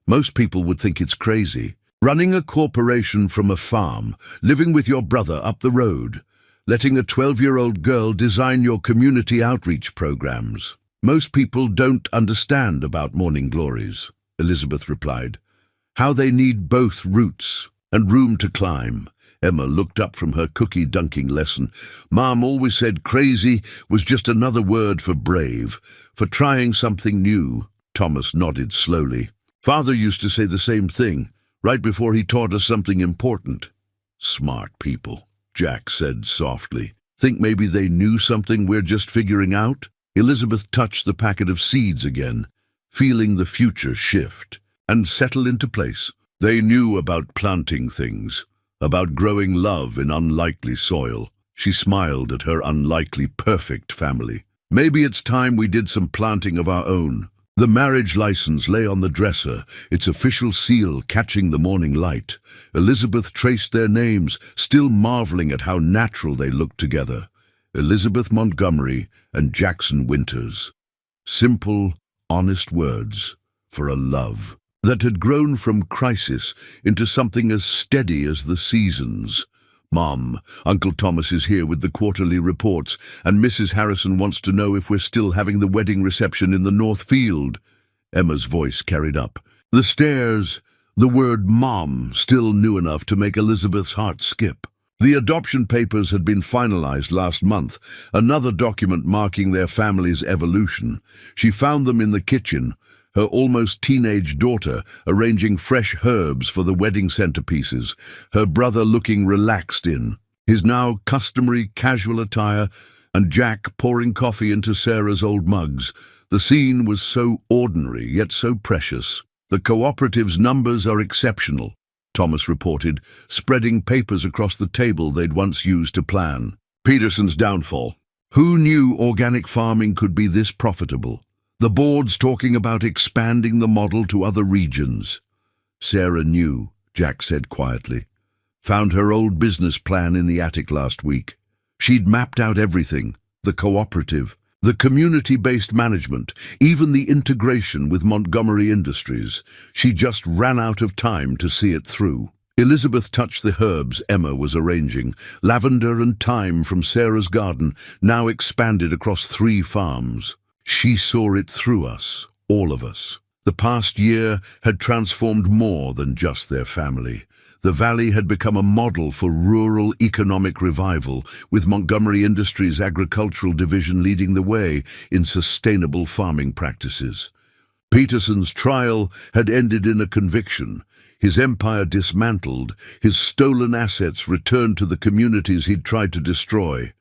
most people would think it's crazy. Running a corporation from a farm, living with your brother up the road, letting a 12-year-old girl design your community outreach programs. Most people don't understand about morning glories, Elizabeth replied. How they need both roots and room to climb. Emma looked up from her cookie dunking lesson. Mom always said crazy was just another word for brave, for trying something new. Thomas nodded slowly. Father used to say the same thing, right before he taught us something important. Smart people, Jack said softly. Think maybe they knew something we're just figuring out? Elizabeth touched the packet of seeds again, feeling the future shift and settle into place. They knew about planting things, about growing love in unlikely soil. She smiled at her unlikely perfect family. Maybe it's time we did some planting of our own. The marriage license lay on the dresser, its official seal catching the morning light. Elizabeth traced their names, still marveling at how natural they looked together. Elizabeth Montgomery and Jackson Winters. Simple, honest words for a love that had grown from crisis into something as steady as the seasons. Mom, Uncle Thomas is here with the quarterly reports, and Mrs. Harrison wants to know if we're still having the wedding reception in the North Field. Emma's voice carried up. The stairs, the word Mom, still new enough to make Elizabeth's heart skip. The adoption papers had been finalized last month, another document marking their family's evolution. She found them in the kitchen, her almost teenage daughter arranging fresh herbs for the wedding centerpieces, her brother looking relaxed in his now customary casual attire, and Jack pouring coffee into Sarah's old mugs. The scene was so ordinary, yet so precious. The cooperative's numbers are exceptional, Thomas reported, spreading papers across the table they'd once used to plan. Peterson's downfall. Who knew organic farming could be this profitable? The board's talking about expanding the model to other regions. Sarah knew, Jack said quietly. Found her old business plan in the attic last week. She'd mapped out everything, the cooperative, the community-based management, even the integration with Montgomery Industries. She just ran out of time to see it through. Elizabeth touched the herbs Emma was arranging. Lavender and thyme from Sarah's garden, now expanded across 3 farms. She saw it through us, all of us. The past year had transformed more than just their family. The valley had become a model for rural economic revival, with Montgomery Industries' agricultural division leading the way in sustainable farming practices. Peterson's trial had ended in a conviction. His empire dismantled, his stolen assets returned to the communities he'd tried to destroy.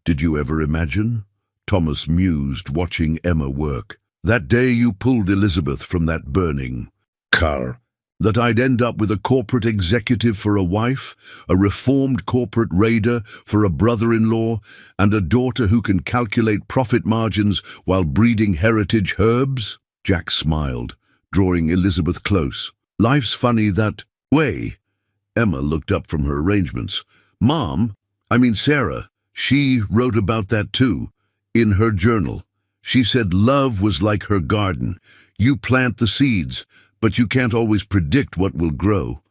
Did you ever imagine? Thomas mused, watching Emma work. That day you pulled Elizabeth from that burning car. That I'd end up with a corporate executive for a wife, a reformed corporate raider for a brother-in-law, and a daughter who can calculate profit margins while breeding heritage herbs? Jack smiled, drawing Elizabeth close. Life's funny that way. Emma looked up from her arrangements. Mom, Sarah, she wrote about that too. In her journal, she said love was like her garden. You plant the seeds, but you can't always predict what will grow.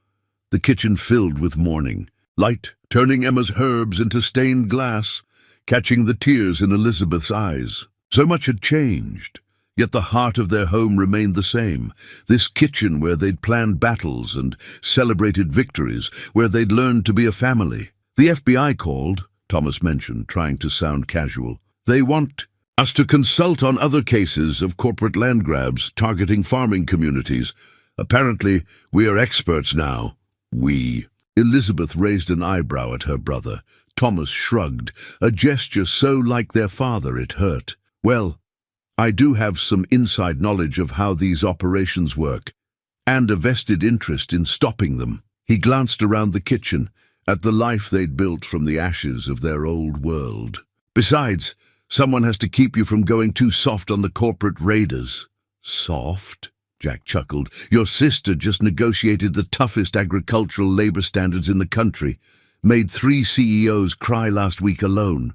The kitchen filled with morning light, turning Emma's herbs into stained glass, catching the tears in Elizabeth's eyes. So much had changed, yet the heart of their home remained the same. This kitchen where they'd planned battles and celebrated victories, where they'd learned to be a family. The FBI called, Thomas mentioned, trying to sound casual. They want us to consult on other cases of corporate land grabs targeting farming communities. Apparently, we are experts now. We. Elizabeth raised an eyebrow at her brother. Thomas shrugged, a gesture so like their father it hurt. Well, I do have some inside knowledge of how these operations work, and a vested interest in stopping them. He glanced around the kitchen, at the life they'd built from the ashes of their old world. Besides, someone has to keep you from going too soft on the corporate raiders. Soft? Jack chuckled. Your sister just negotiated the toughest agricultural labor standards in the country. Made 3 CEOs cry last week alone.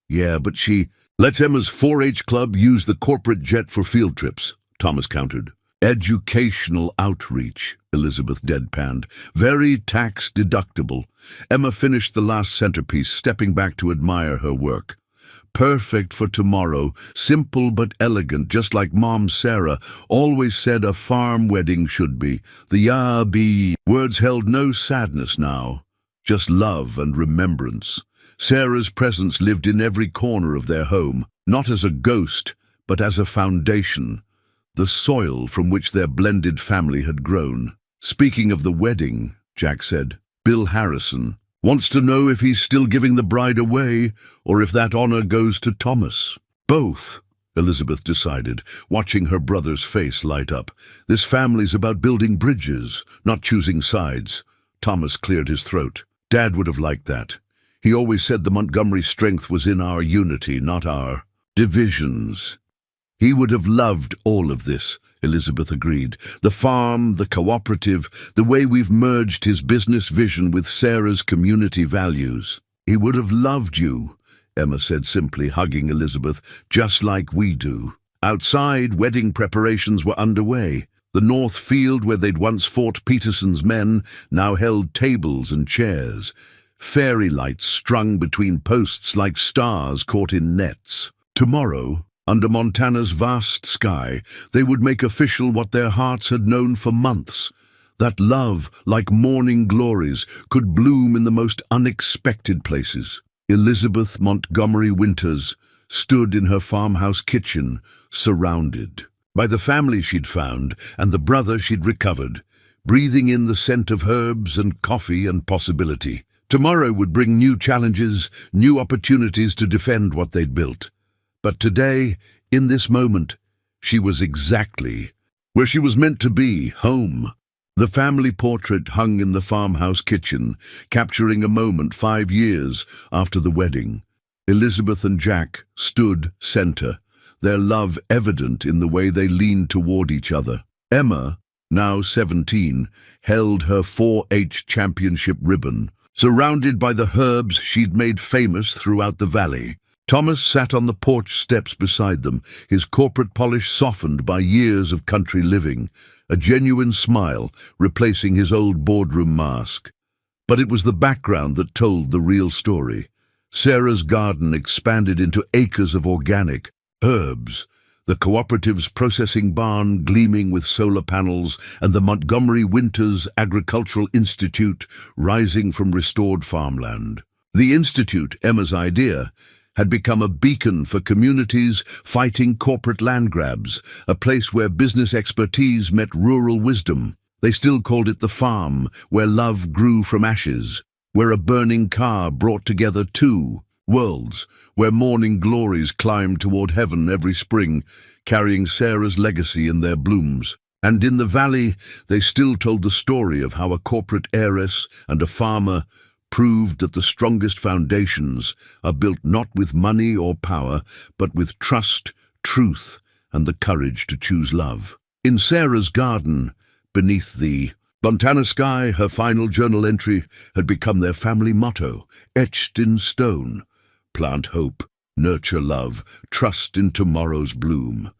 Yeah, but she lets Emma's 4-H club use the corporate jet for field trips, Thomas countered. Educational outreach, Elizabeth deadpanned. Very tax-deductible. Emma finished the last centerpiece, stepping back to admire her work. Perfect for tomorrow, simple but elegant, just like Mom Sarah always said a farm wedding should be. The ya be. Words held no sadness now, just love and remembrance. Sarah's presence lived in every corner of their home, not as a ghost, but as a foundation, the soil from which their blended family had grown. "Speaking of the wedding," Jack said, "Bill Harrison wants to know if he's still giving the bride away or if that honor goes to Thomas." "Both," Elizabeth decided, watching her brother's face light up. "This family's about building bridges, not choosing sides." Thomas cleared his throat. "Dad would have liked that. He always said the Montgomery strength was in our unity, not our divisions." "He would have loved all of this," Elizabeth agreed. "The farm, the cooperative, the way we've merged his business vision with Sarah's community values." "He would have loved you," Emma said simply, hugging Elizabeth, "just like we do." Outside, wedding preparations were underway. The north field where they'd once fought Peterson's men now held tables and chairs, fairy lights strung between posts like stars caught in nets. Tomorrow, under Montana's vast sky, they would make official what their hearts had known for months, that love, like morning glories, could bloom in the most unexpected places. Elizabeth Montgomery Winters stood in her farmhouse kitchen, surrounded by the family she'd found and the brother she'd recovered, breathing in the scent of herbs and coffee and possibility. Tomorrow would bring new challenges, new opportunities to defend what they'd built. But today, in this moment, she was exactly where she was meant to be, home. The family portrait hung in the farmhouse kitchen, capturing a moment 5 years after the wedding. Elizabeth and Jack stood center, their love evident in the way they leaned toward each other. Emma, now 17, held her 4-H championship ribbon, surrounded by the herbs she'd made famous throughout the valley. Thomas sat on the porch steps beside them, his corporate polish softened by years of country living, a genuine smile replacing his old boardroom mask. But it was the background that told the real story. Sarah's garden expanded into acres of organic herbs, the cooperative's processing barn gleaming with solar panels, and the Montgomery Winters Agricultural Institute rising from restored farmland. The institute, Emma's idea, had become a beacon for communities fighting corporate land grabs, a place where business expertise met rural wisdom. They still called it the farm, where love grew from ashes, where a burning car brought together two worlds, where morning glories climbed toward heaven every spring, carrying Sarah's legacy in their blooms. And in the valley, they still told the story of how a corporate heiress and a farmer proved that the strongest foundations are built not with money or power, but with trust, truth, and the courage to choose love. In Sarah's garden, beneath the Montana sky, her final journal entry had become their family motto, etched in stone. Plant hope, nurture love, trust in tomorrow's bloom.